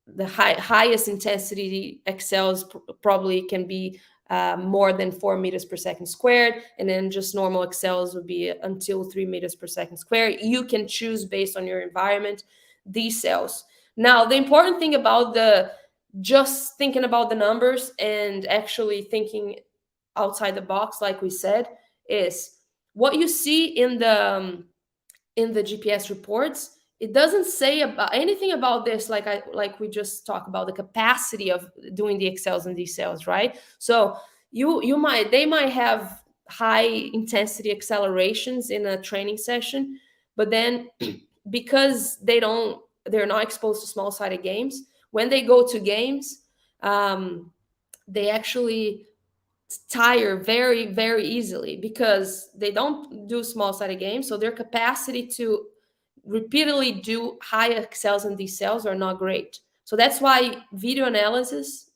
the highest intensity accels probably can be more than 4 meters per second squared, and then just normal accels would be until 3 meters per second squared. You can choose based on your environment. Decels. Now, the important thing about just thinking about the numbers and actually thinking outside the box, like we said, is what you see in the GPS reports. It doesn't say about anything about this, like we just talked about the capacity of doing the accels and decels, right? So they might have high intensity accelerations in a training session, but then because they're not exposed to small sided games, when they go to games, they actually tire very, very easily because they don't do small sided games. So their capacity to repeatedly do high accels and decels are not great. So that's why video analysis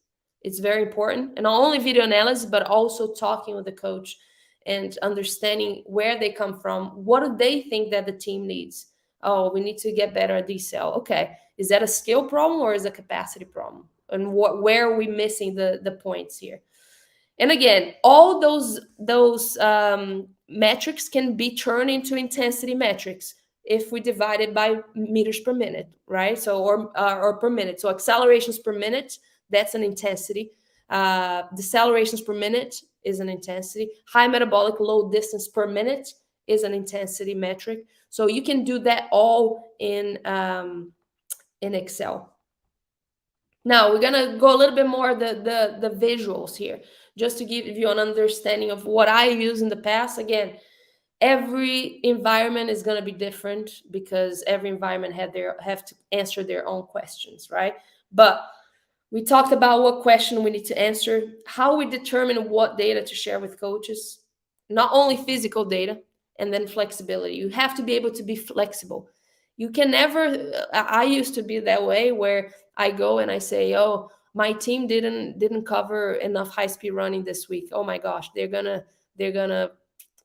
is very important, and not only video analysis, but also talking with the coach and understanding where they come from. What do they think that the team needs? Oh, we need to get better at decel. Okay, is that a skill problem or is it a capacity problem? And where are we missing the points here? And again, all those metrics can be turned into intensity metrics if we divide it by meters per minute, right? So or per minute. So accelerations per minute, that's an intensity. Decelerations per minute is an intensity. High metabolic low distance per minute is an intensity metric. So you can do that all in Excel. Now we're gonna go a little bit more the visuals here, just to give you an understanding of what I use in the past. Again, every environment is gonna be different because every environment have to answer their own questions, right? But we talked about what question we need to answer, how we determine what data to share with coaches, not only physical data, and then flexibility. You have to be able to be flexible. You can never, I used to be that way where I go and I say, oh, my team didn't cover enough high speed running this week. Oh my gosh, they're gonna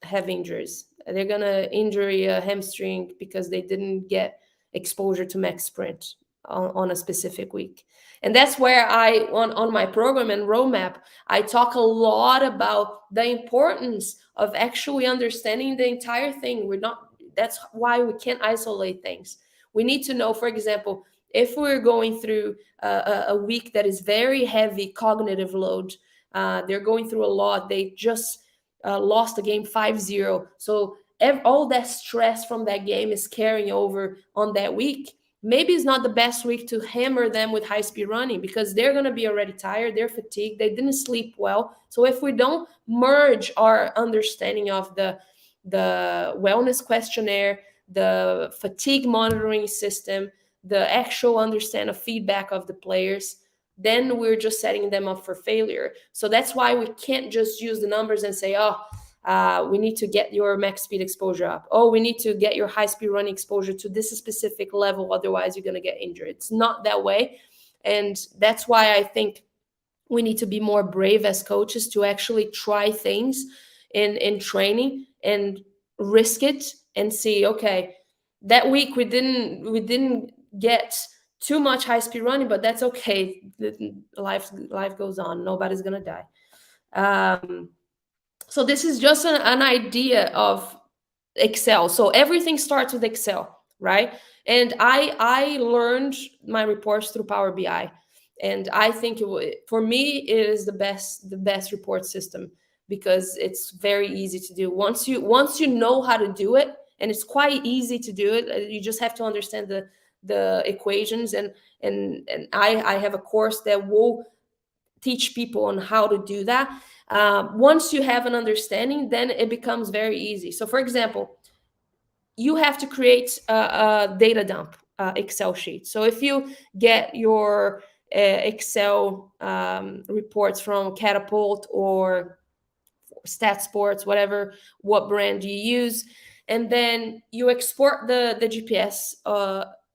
have injuries. They're gonna injure a hamstring because they didn't get exposure to max sprint on a specific week. And that's where on my program and roadmap, I talk a lot about the importance of actually understanding the entire thing. We're not, that's why we can't isolate things. We need to know, for example, if we're going through a week that is very heavy cognitive load, they're going through a lot. They just lost the game 5-0. So all that stress from that game is carrying over on that week. Maybe it's not the best week to hammer them with high speed running because they're going to be already tired, they're fatigued, they didn't sleep well. So if we don't merge our understanding of the wellness questionnaire, the fatigue monitoring system, the actual understand of feedback of the players, then we're just setting them up for failure. So that's why we can't just use the numbers and say, oh, we need to get your max speed exposure up. Oh, we need to get your high speed running exposure to this specific level. Otherwise, you're going to get injured. It's not that way. And that's why I think we need to be more brave as coaches to actually try things in training and risk it and see, okay, that week we didn't get too much high speed running, but that's okay. Life goes on. Nobody's going to die. So this is just an idea of Excel. So everything starts with Excel, right? And I learned my reports through Power BI, and I think for me it is the best report system because it's very easy to do. Once you know how to do it, and it's quite easy to do it. You just have to understand the equations, and I have a course that will teach people on how to do that. Once you have an understanding, then it becomes very easy. So for example, you have to create a data dump Excel sheet. So if you get your Excel reports from Catapult or Stat Sports, whatever, what brand you use, and then you export the GPS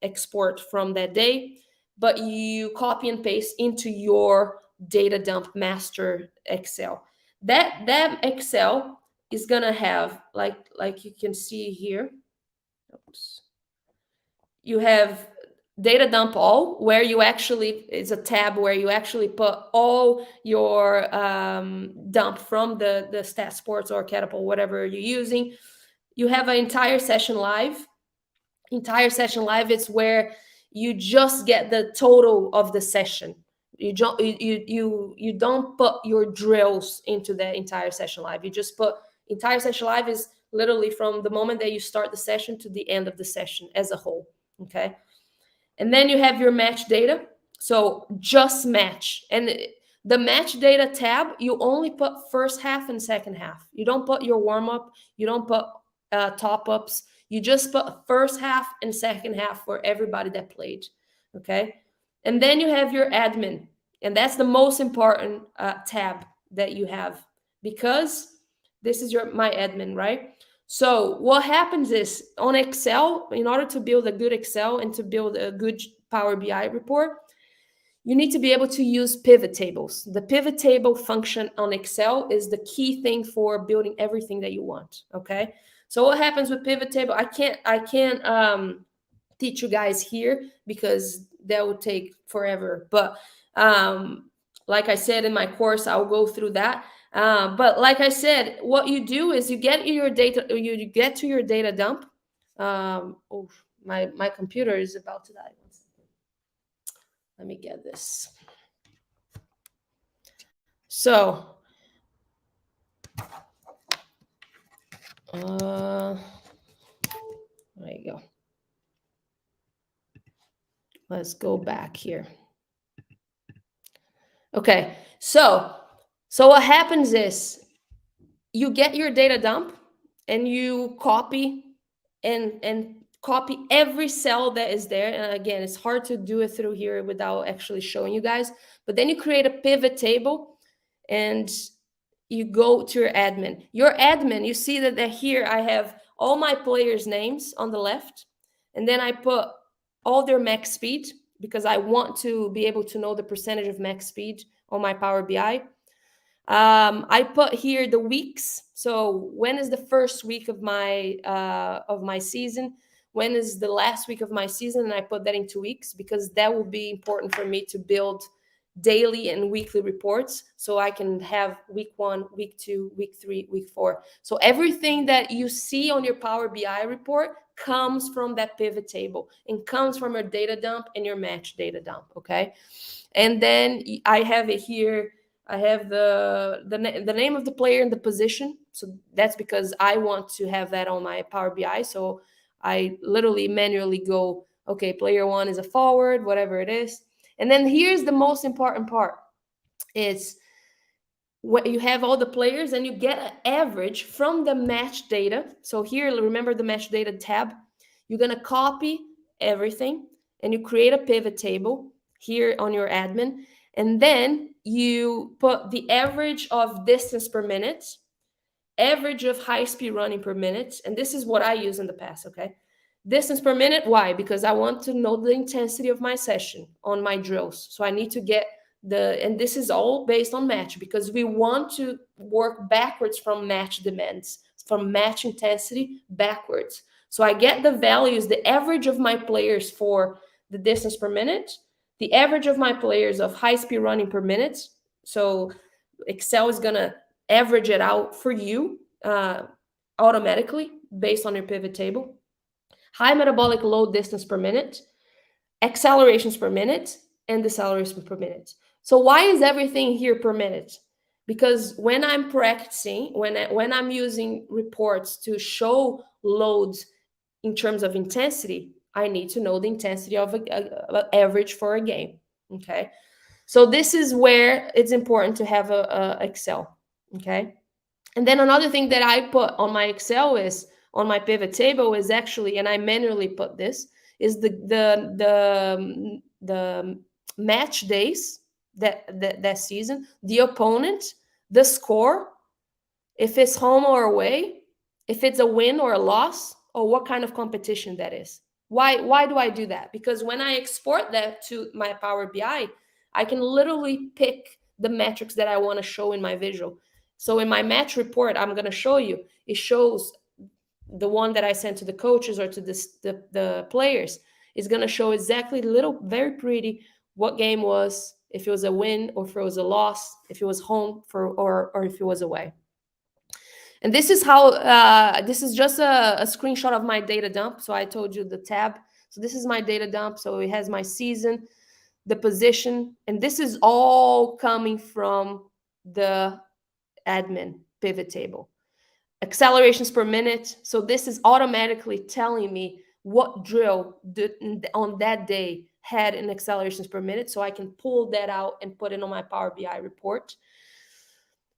export from that day, but you copy and paste into your data dump master Excel. That Excel is gonna have like you can see here. Oops. You have data dump all, where you actually, it's a tab where you actually put all your dump from the Stat Sports or Catapult, whatever you're using. You have an entire session live. Entire session live, it's where you just get the total of the session. You don't put your drills into the entire session live. You just put entire session live is literally from the moment that you start the session to the end of the session as a whole. Okay. And then you have your match data. So just match. And the match data tab, you only put first half and second half. You don't put your warm up. You don't put top ups. You just put first half and second half for everybody that played. Okay. And then you have your admin. And that's the most important tab that you have, because this is my admin, right? So what happens is on Excel, in order to build a good Excel and to build a good Power BI report, you need to be able to use pivot tables. The pivot table function on Excel is the key thing for building everything that you want. Okay. So what happens with pivot table? I can't teach you guys here because that would take forever. But like I said in my course, I'll go through that. But like I said, what you do is you get your data, you get to your data dump. Oh, my computer is about to die. Let me get this. So, there you go. Let's go back here. Okay, so what happens is you get your data dump and you copy and copy every cell that is there. And again, it's hard to do it through here without actually showing you guys. But then you create a pivot table and you go to your admin. Your admin, you see that here I have all my players' names on the left, and then I put all their max speed because I want to be able to know the percentage of max speed on my Power BI. I put here the weeks. So when is the first week of my season? When is the last week of my season? And I put that in 2 weeks because that will be important for me to build daily and weekly reports so I can have week 1, week 2, week 3, week 4. So everything that you see on your Power BI report comes from that pivot table and comes from your data dump and your match data dump. Okay. And then I have it here. I have the name of the player and the position. So that's because I want to have that on my Power BI. So I literally manually go, okay, player 1 is a forward, whatever it is. And then here's the most important part. It's when you have all the players and you get an average from the match data. So here, remember the match data tab. You're going to copy everything and you create a pivot table here on your admin. And then you put the average of distance per minute, average of high speed running per minute. And this is what I use in the past, okay? Distance per minute. Why? Because I want to know the intensity of my session on my drills. So I need to get and this is all based on match because we want to work backwards from match demands, from match intensity backwards. So I get the values, the average of my players for the distance per minute, the average of my players of high speed running per minute. So Excel is going to average it out for you automatically based on your pivot table. High metabolic load distance per minute, accelerations per minute, and decelerations per minute. So why is everything here per minute? Because when I'm practicing, when I'm using reports to show loads in terms of intensity, I need to know the intensity of an average for a game. Okay, so this is where it's important to have a Excel. Okay, and then another thing that I put on my Excel is on my pivot table is actually, and I manually put this, is the match days that season, the opponent, the score, if it's home or away, if it's a win or a loss, or what kind of competition that is. Why do I do that? Because when I export that to my Power BI, I can literally pick the metrics that I want to show in my visual. So in my match report, I'm going to show you, it shows the one that I sent to the coaches or to the players is going to show exactly little, very pretty, what game was, if it was a win or if it was a loss, if it was home or if it was away. And this is how, this is just a screenshot of my data dump. So I told you the tab. So this is my data dump. So it has my season, the position, and this is all coming from the admin pivot table. Accelerations per minute. So this is automatically telling me what drill on that day had an accelerations per minute. So I can pull that out and put it on my Power BI report.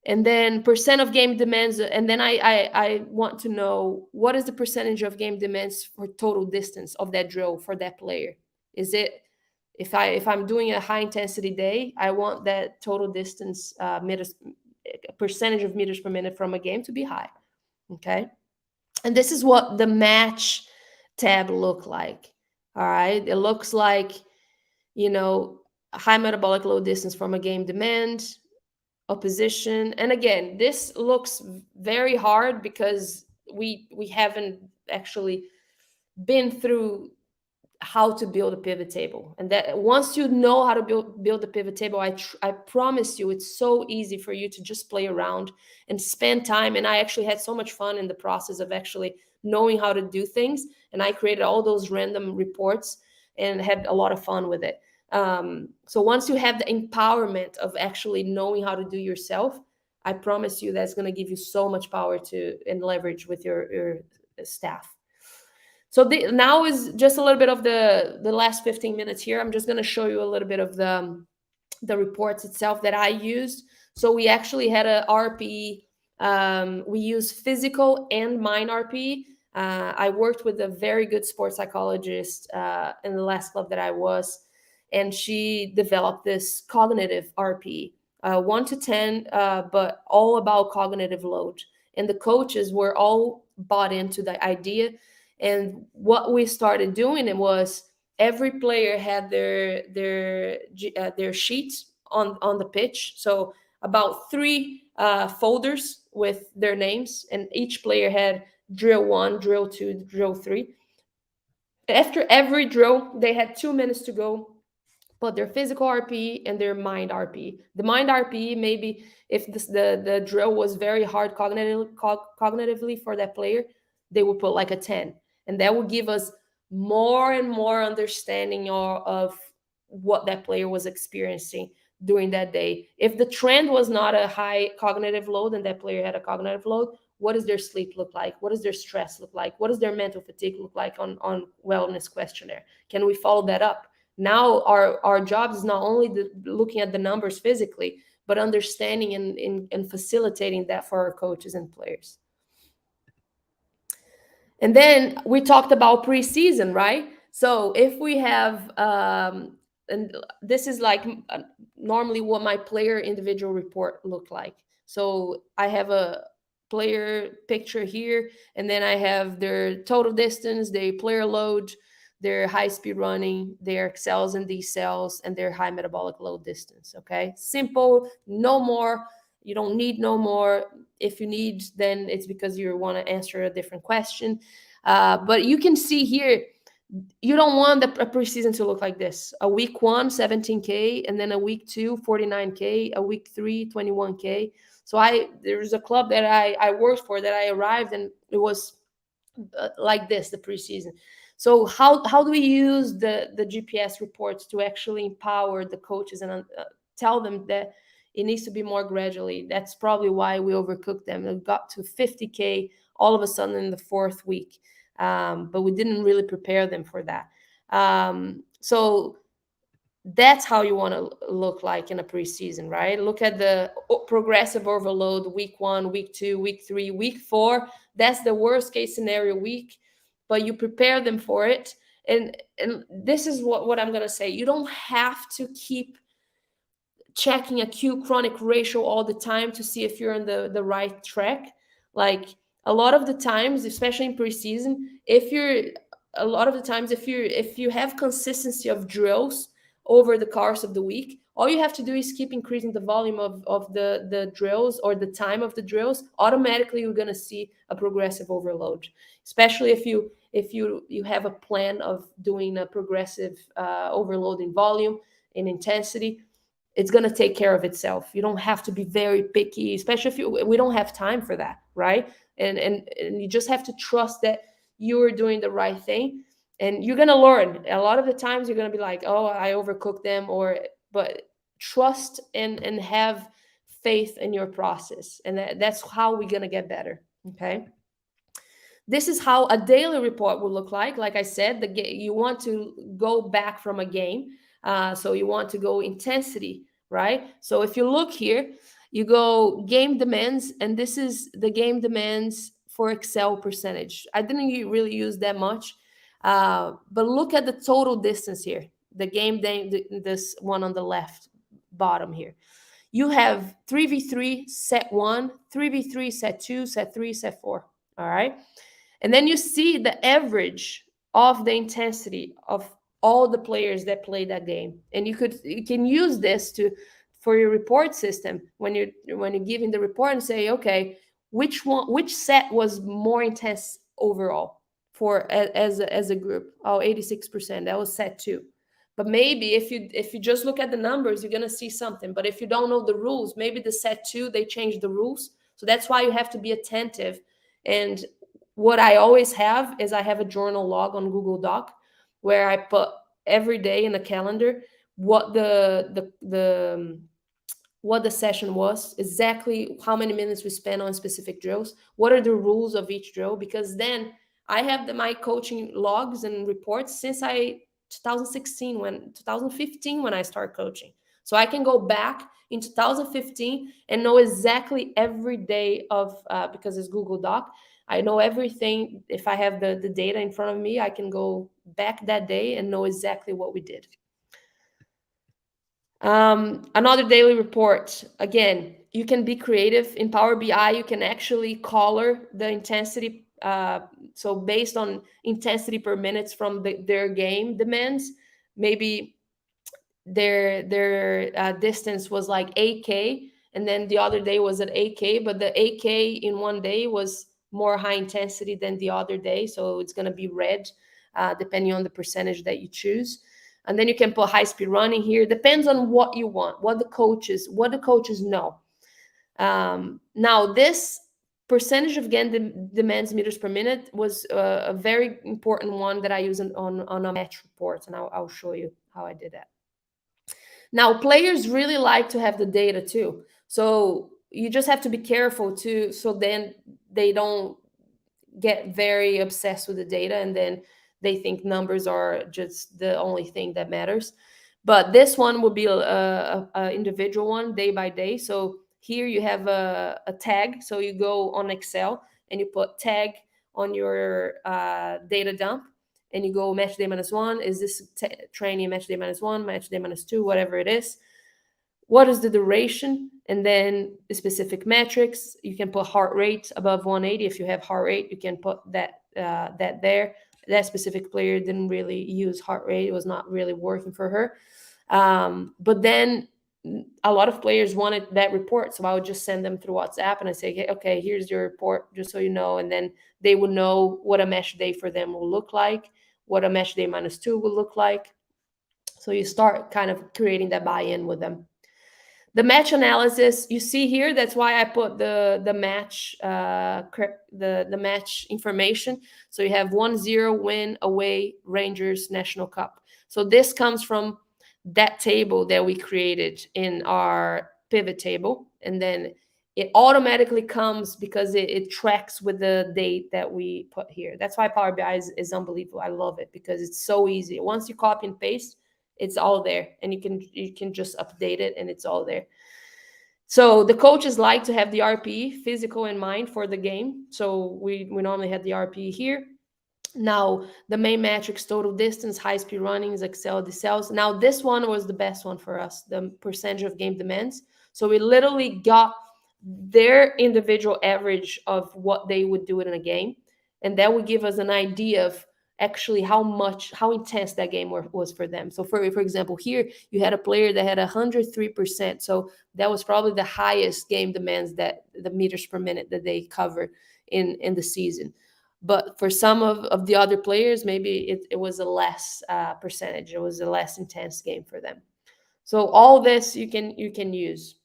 And then percent of game demands. And then I want to know what is the percentage of game demands for total distance of that drill for that player. Is it, if I'm doing a high intensity day, I want that total distance meters, percentage of meters per minute from a game to be high. Okay. And this is what the match tab look like. All right. It looks like, high metabolic load distance from a game demand, opposition. And again, this looks very hard because we haven't actually been through how to build a pivot table. And that once you know how to build the pivot table, I promise you it's so easy for you to just play around and spend time. And I actually had so much fun in the process of actually knowing how to do things. And I created all those random reports and had a lot of fun with it. So once you have the empowerment of actually knowing how to do yourself, I promise you that's going to give you so much power to and leverage with your staff. So now is just a little bit of the last 15 minutes here. I'm just going to show you a little bit of the reports itself that I used. So we actually had a RP. We use physical and mind RP. I worked with a very good sports psychologist in the last club that I was, and she developed this cognitive RP, 1 to 10, but all about cognitive load. And the coaches were all bought into the idea. And what we started doing it was every player had their sheets on the pitch. So about 3 folders with their names, and each player had drill 1, drill 2, drill 3. After every drill, they had 2 minutes to go, but their physical RP and their mind RP. The mind RP, maybe if the drill was very hard cognitively for that player, they would put like a 10. And that would give us more and more understanding of what that player was experiencing during that day. If the trend was not a high cognitive load and that player had a cognitive load, what does their sleep look like? What does their stress look like? What does their mental fatigue look like on wellness questionnaire? Can we follow that up? Now our job is not only looking at the numbers physically, but understanding and facilitating that for our coaches and players. And then we talked about preseason, right? So if we have, and this is like normally what my player individual report looked like. So I have a player picture here, and then I have their total distance, their player load, their high speed running, their accels and decels, and their high metabolic load distance. Okay, simple, no more. You don't need no more. If you need, then it's because you want to answer a different question. But you can see here, you don't want a preseason to look like this. A week 1, 17K, and then a week 2, 49K, a week 3, 21K. So there's a club that I worked for that I arrived, and it was like this, the preseason. So how do we use the GPS reports to actually empower the coaches and tell them that it needs to be more gradually? That's probably why we overcooked them. It got to 50K all of a sudden in the 4th week, but we didn't really prepare them for that. So that's how you want to look like in a preseason, right? Look at the progressive overload, week 1, week 2, week 3, week 4. That's the worst case scenario week, but you prepare them for it. And this is what I'm going to say. You don't have to keep checking a Q chronic ratio all the time to see if you're on the right track. Like a lot of the times, especially in preseason, if you have consistency of drills over the course of the week, all you have to do is keep increasing the volume of the drills or the time of the drills. Automatically you're going to see a progressive overload, especially if you have a plan of doing a progressive overload in volume, in intensity. It's going to take care of itself. You don't have to be very picky, especially if we don't have time for that, right? And you just have to trust that you're doing the right thing, and you're going to learn. A lot of the times you're going to be like, oh, I overcooked them, but trust and have faith in your process, and that's how we're going to get better. Okay, this is how a daily report will look like. Like I said, you want to go back from a game, so you want to go intensity, right? So if you look here, you go game demands, and this is the game demands for Excel percentage. I didn't really use that much, but look at the total distance here. The game this one on the left bottom here. You have 3v3 set 1, 3v3 set 2, set 3, set 4. All right. And then you see the average of the intensity of all the players that play that game. And you can use this for your report system when you're giving the report and say, okay, which set was more intense overall as a group. Oh, 86%. That was set 2. But maybe if you just look at the numbers, you're gonna see something. But if you don't know the rules, maybe the set 2 they changed the rules. So that's why you have to be attentive. And what I always have is I have a journal log on Google Doc where I put every day in the calendar what what the session was, exactly how many minutes we spent on specific drills, what are the rules of each drill, because then I have my coaching logs and reports since I 2015 when I started coaching. So I can go back in 2015 and know exactly every day of because it's Google Doc. I know everything. If I have the data in front of me, I can go back that day and know exactly what we did. Another daily report. Again, you can be creative in Power BI. You can actually color the intensity. So based on intensity per minutes from their game demands, maybe their distance was like 8K, and then the other day was at 8K, but the 8K in one day was more high intensity than the other day, so it's going to be red depending on the percentage that you choose. And then you can put high speed running here. Depends on what you want, what the coaches know. Now this percentage of gain demands meters per minute was a very important one that I use on a match report, and I'll show you how I did that. Now, players really like to have the data too. So you just have to be careful too, so then they don't get very obsessed with the data and then they think numbers are just the only thing that matters. But this one will be a individual one, day by day. So here you have a tag. So you go on Excel and you put tag on your data dump, and you go match day -1. Is this training match day -1, match day -2, whatever it is? What is the duration? And then the specific metrics. You can put heart rate above 180. If you have heart rate, you can put that there. That specific player didn't really use heart rate. It was not really working for her. But then a lot of players wanted that report. So I would just send them through WhatsApp and I say, okay, here's your report, just so you know. And then they would know what a mesh day for them will look like, what a mesh day -2 will look like. So you start kind of creating that buy-in with them. The match analysis, you see here, that's why I put the match the match information. So you have 1-0 win away Rangers National Cup. So this comes from that table that we created in our pivot table, and then it automatically comes because it tracks with the date that we put here. That's why Power BI is unbelievable. I love it because it's so easy. Once you copy and paste, it's all there, and you can just update it and it's all there. So the coaches like to have the RPE, physical in mind, for the game. So we normally have the RPE here. Now the main metrics: total distance, high speed runnings, accel, decels. Now this one was the best one for us, the percentage of game demands. So we literally got their individual average of what they would do it in a game, and that would give us an idea of actually how intense that game was for them. So for example, here you had a player that had 103%. So that was probably the highest game demands, that the meters per minute that they covered in the season. But for some of the other players, maybe it was a less percentage. It was a less intense game for them. So all this you can use.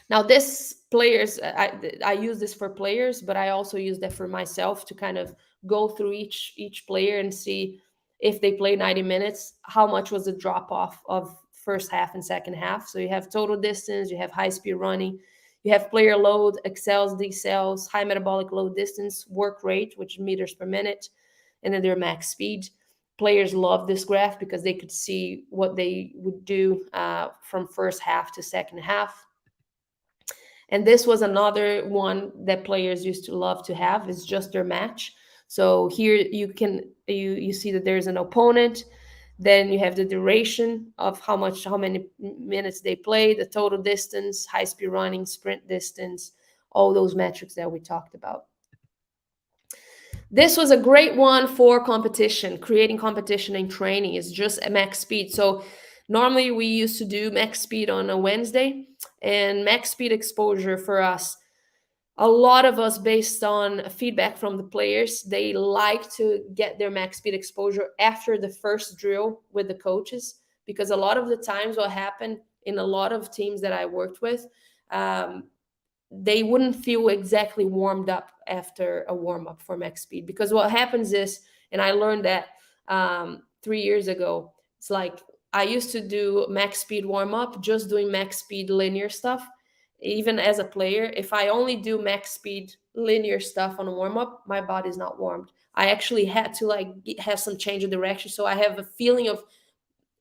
Now this players, I use this for players, but I also use that for myself to kind of go through each player and see if they play 90 minutes, how much was the drop off of first half and second half. So you have total distance, you have high speed running, you have player load, accels, decels, high metabolic load distance, work rate, which meters per minute, and then their max speed. Players love this graph because they could see what they would do from first half to second half. And this was another one that players used to love to have, is just their match. So here you see that there's an opponent, then you have the duration of how many minutes they play, the total distance, high speed running, sprint distance, all those metrics that we talked about. This was a great one for competition, creating competition and training. Is just a max speed. So normally we used to do max speed on a Wednesday, and max speed exposure for us a lot of us, based on feedback from the players, they like to get their max speed exposure after the first drill with the coaches, because a lot of the times what happened in a lot of teams that I worked with, um, they wouldn't feel exactly warmed up after a warm up for max speed. Because what happens is, and I learned that 3 years ago, it's like I used to do max speed warm up, just doing max speed linear stuff. Even as a player, if I only do max speed linear stuff on a warm up, my body's not warmed. I actually had to like have some change of direction, so I have a feeling of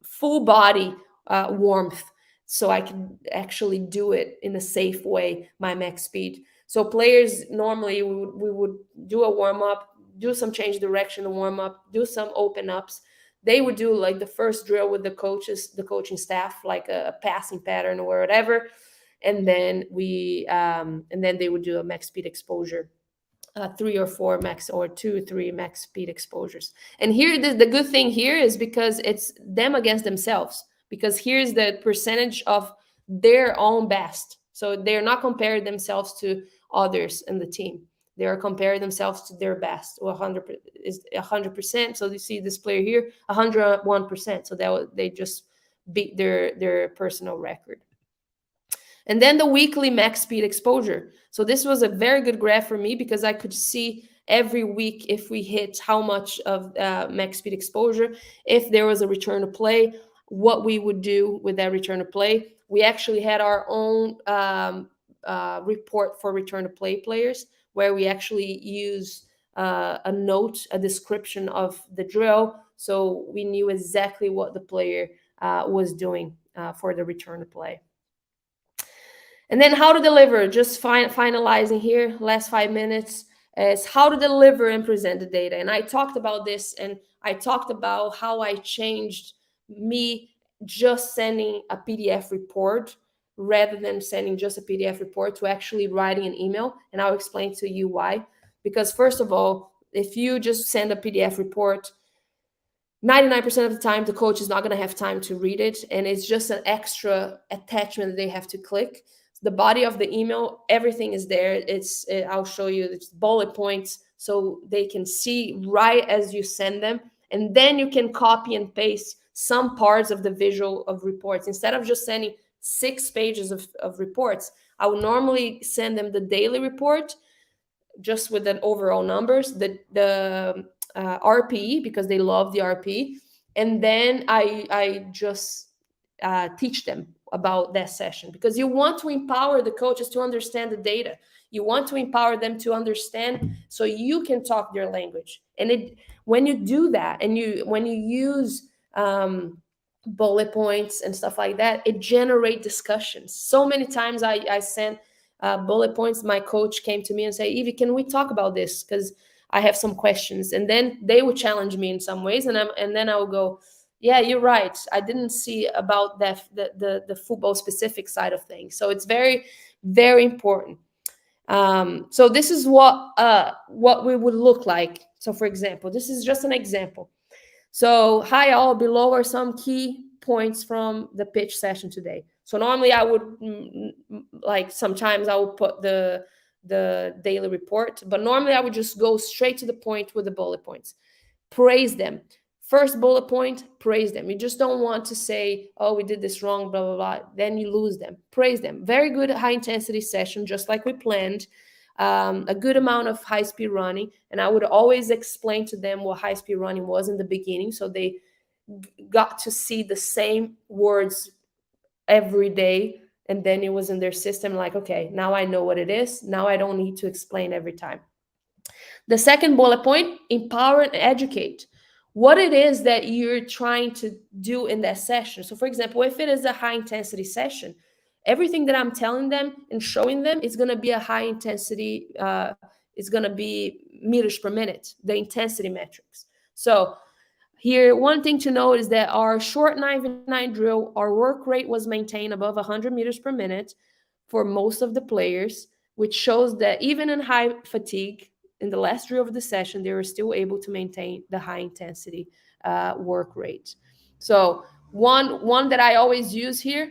full body warmth, so I can actually do it in a safe way, my max speed. So players normally we would do a warm up, do some change direction, a warm up, do some open ups. They would do like the first drill with the coaches, the coaching staff, like a passing pattern or whatever, and then they would do a max speed exposure, 3 or 4 max, or 2 or 3 max speed exposures. And here, the good thing here is because it's them against themselves, because here's the percentage of their own best. So they're not comparing themselves to others in the team. They are comparing themselves to their best. 100 is 100%. So you see this player here, 101%. So they just beat their personal record. And then the weekly max speed exposure. So this was a very good graph for me, because I could see every week if we hit how much of max speed exposure, if there was a return to play, what we would do with that return to play. We actually had our own report for return to play players, where we actually use a note, a description of the drill, so we knew exactly what the player was doing for the return to play. And then how to deliver, just finalizing here, last 5 minutes, is how to deliver and present the data. And I talked about this, and I talked about how I changed me just sending a PDF report rather than sending just a PDF report to actually writing an email. And I'll explain to you why. Because first of all, if you just send a PDF report, 99% of the time, the coach is not going to have time to read it, and it's just an extra attachment that they have to click. The body of the email, everything is there. I'll show you, it's bullet points, so they can see right as you send them, and then you can copy and paste some parts of the visual of reports. Instead of just sending 6 pages of reports, I would normally send them the daily report, just with the overall numbers, the RPE, because they love the RPE, and then I just teach them about that session, because you want to empower the coaches to understand the data. You want to empower them to understand, so you can talk their language. And when you do that, and when you use bullet points and stuff like that, it generates discussions. So many times I sent bullet points. My coach came to me and say, Evie, can we talk about this, because I have some questions. And then they would challenge me in some ways, and then I would go, yeah, you're right, I didn't see about that, the football specific side of things. So it's very, very important. So this is what we would look like. So for example, this is just an example. So hi all, below are some key points from the pitch session today. So normally I would like, sometimes I would put the daily report, but normally I would just go straight to the point with the bullet points. Praise them. First bullet point, praise them. You just don't want to say, oh, we did this wrong, blah, blah, blah. Then you lose them. Praise them. Very good high intensity session, just like we planned. A good amount of high speed running. And I would always explain to them what high speed running was in the beginning, so they got to see the same words every day. And then it was in their system, like, okay, now I know what it is. Now I don't need to explain every time. The second bullet point, empower and educate. What it is that you're trying to do in that session. So for example, if it is a high intensity session, everything that I'm telling them and showing them is going to be a high intensity, it's going to be meters per minute, the intensity metrics. So here, one thing to note is that our short 9v9 drill, our work rate was maintained above 100 meters per minute for most of the players, which shows that even in high fatigue, in the last drill of the session, they were still able to maintain the high intensity work rate. So one that I always use here,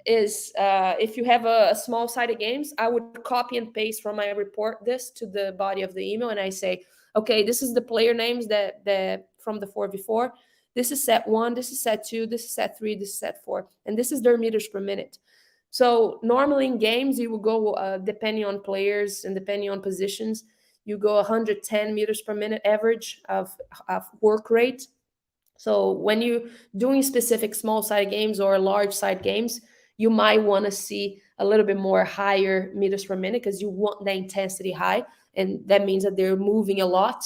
is if you have a small sided games, I would copy and paste from my report this to the body of the email, and I say, okay, this is the player names that from the 4v4. This is set one, this is set two, this is set three, this is set four, and this is their meters per minute. So normally in games, you will go depending on players and depending on positions, you go 110 meters per minute average of work rate. So when you're doing specific small side games or large side games, you might want to see a little bit more higher meters per minute because you want the intensity high, and that means that they're moving a lot.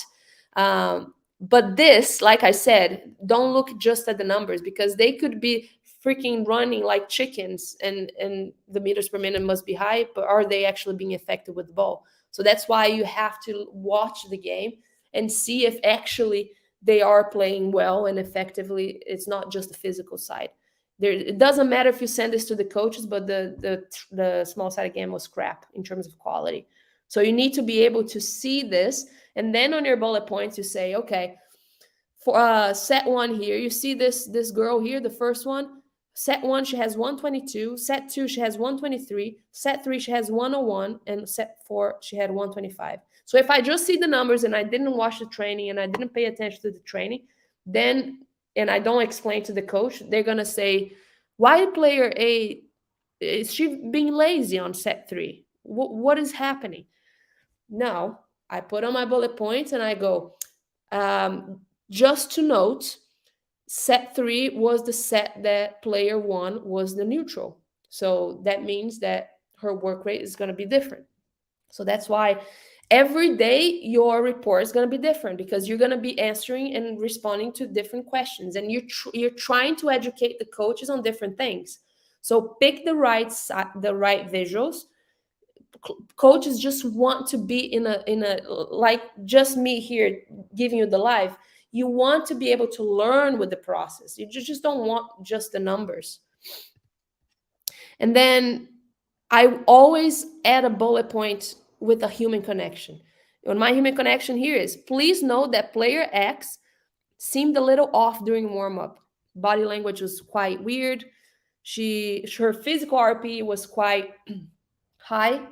But this, like I said, don't look just at the numbers because they could be freaking running like chickens, and the meters per minute must be high, but are they actually being effective with the ball? So that's why you have to watch the game and see if actually they are playing well and effectively. It's not just the physical side. There, it doesn't matter if you send this to the coaches, but the small sided game was crap in terms of quality. So you need to be able to see this, and then on your bullet points you say, okay, for set one here, you see this girl here, the first one. Set one, she has 122. Set two, she has 123. Set three, she has 101, and set four, she had 125. So if I just see the numbers and I didn't watch the training and I didn't pay attention to the training, then and I don't explain to the coach, they're gonna say, why player A is she being lazy on set three? What is happening? Now I put on my bullet points and I go, just to note, set three was the set that player one was the neutral. So that means that her work rate is going to be different. So that's why every day your report is going to be different because you're going to be answering and responding to different questions, and you're trying to educate the coaches on different things. So pick the right visuals. Coaches just want to be in a like just me here giving you the live. You want to be able to learn with the process. You just don't want just the numbers. And then I always add a bullet point with a human connection. And my human connection here is, please note that player X seemed a little off during warm-up. Body language was quite weird. Her physical RP was quite high.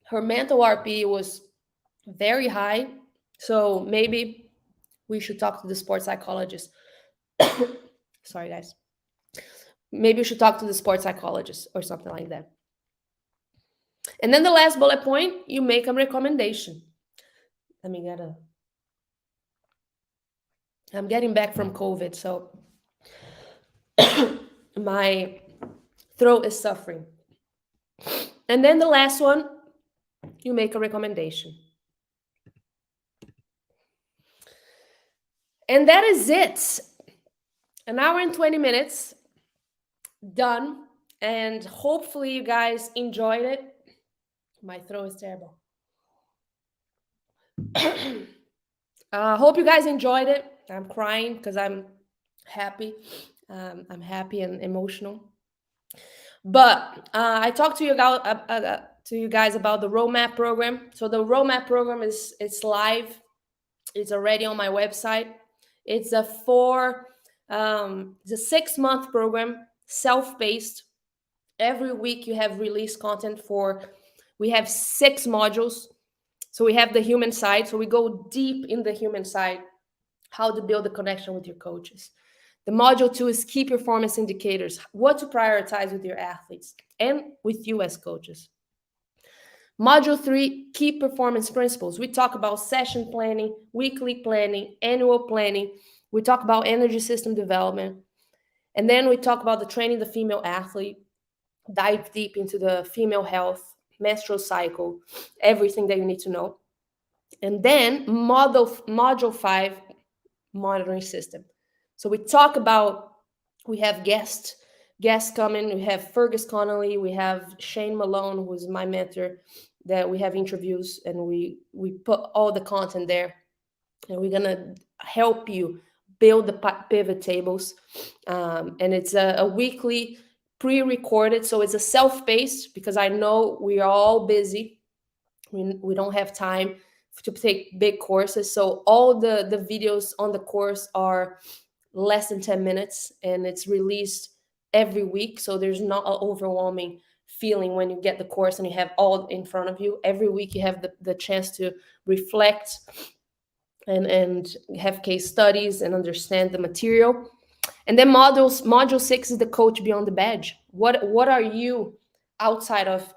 Her mental RP was very high. So maybe we should talk to the sports psychologist. Sorry, guys. Maybe you should talk to the sports psychologist or something like that. And then the last bullet point, you make a recommendation. I'm getting back from COVID, so my throat is suffering. And then the last one, you make a recommendation. And that is it. An hour and 20 minutes, done. And hopefully you guys enjoyed it. My throat is terrible. Hope you guys enjoyed it. I'm crying because I'm happy. I'm happy and emotional. But I talked to you guys about the roadmap program. So the roadmap program it's live. It's already on my website. It's a 6-month program, self-paced. Every week you have release content we have 6 modules. So we have the human side. So we go deep in the human side, how to build a connection with your coaches. The module 2 is key performance indicators, what to prioritize with your athletes and with you as coaches. Module 3, key performance principles. We talk about session planning, weekly planning, annual planning. We talk about energy system development. And then we talk about the training the female athlete, dive deep into the female health, menstrual cycle, everything that you need to know. And then module 5, monitoring system. So we talk about, we have guests coming. We have Fergus Connolly. We have Shane Malone, who is my mentor, that we have interviews, and we put all the content there. And we're going to help you build the pivot tables. And it's a weekly pre-recorded. So it's a self-paced because I know we are all busy. We don't have time to take big courses. So all the videos on the course are less than 10 minutes, and it's released every week, so there's not an overwhelming feeling when you get the course and you have all in front of you. Every week you have the chance to reflect and have case studies and understand the material. And then module 6 is the coach beyond the badge. What are you outside of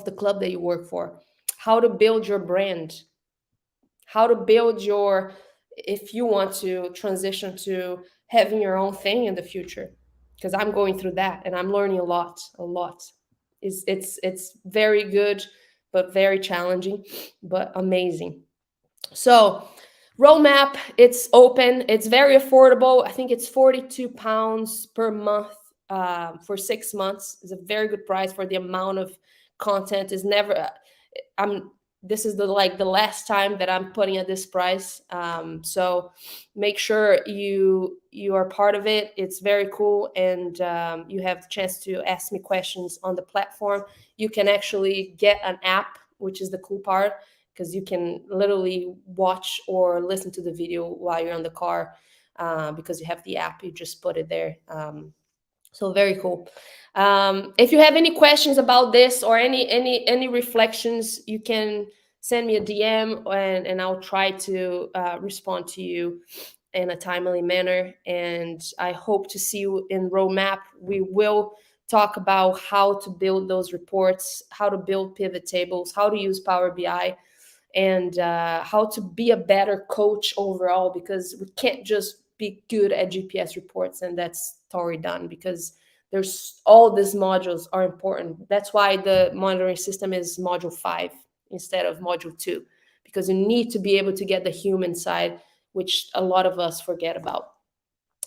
the club that you work for? How to build your brand, how to build your, if you want to transition to having your own thing in the future, because I'm going through that and I'm learning a lot. It's very good, but very challenging, but amazing. So roadmap, it's open, it's very affordable. I think it's 42 pounds per month, for 6 months. It's a very good price for the amount of content. Is never, I'm this is the last time that I'm putting at this price. So make sure you are part of it. It's very cool, and you have the chance to ask me questions on the platform. You can actually get an app, which is the cool part, because you can literally watch or listen to the video while you're in the car, because you have the app. You just put it there. So very cool. If you have any questions about this or any reflections, you can send me a DM, and I'll try to respond to you in a timely manner. And I hope to see you in roadmap. We will talk about how to build those reports, how to build pivot tables, how to use Power BI, and how to be a better coach overall, because we can't just be good at GPS reports and that's story done, because there's all these modules are important. That's why the monitoring system is module 5 instead of module 2, because you need to be able to get the human side, which a lot of us forget about.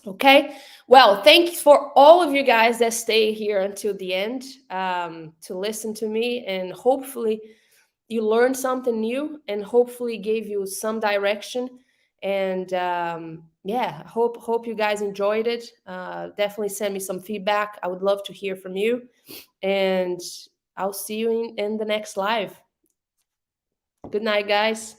Okay, well, thanks for all of you guys that stay here until the end, to listen to me, and hopefully you learned something new, and hopefully gave you some direction. And yeah, hope you guys enjoyed it. Definitely send me some feedback. I would love to hear from you, and I'll see you in the next live. Good night, guys.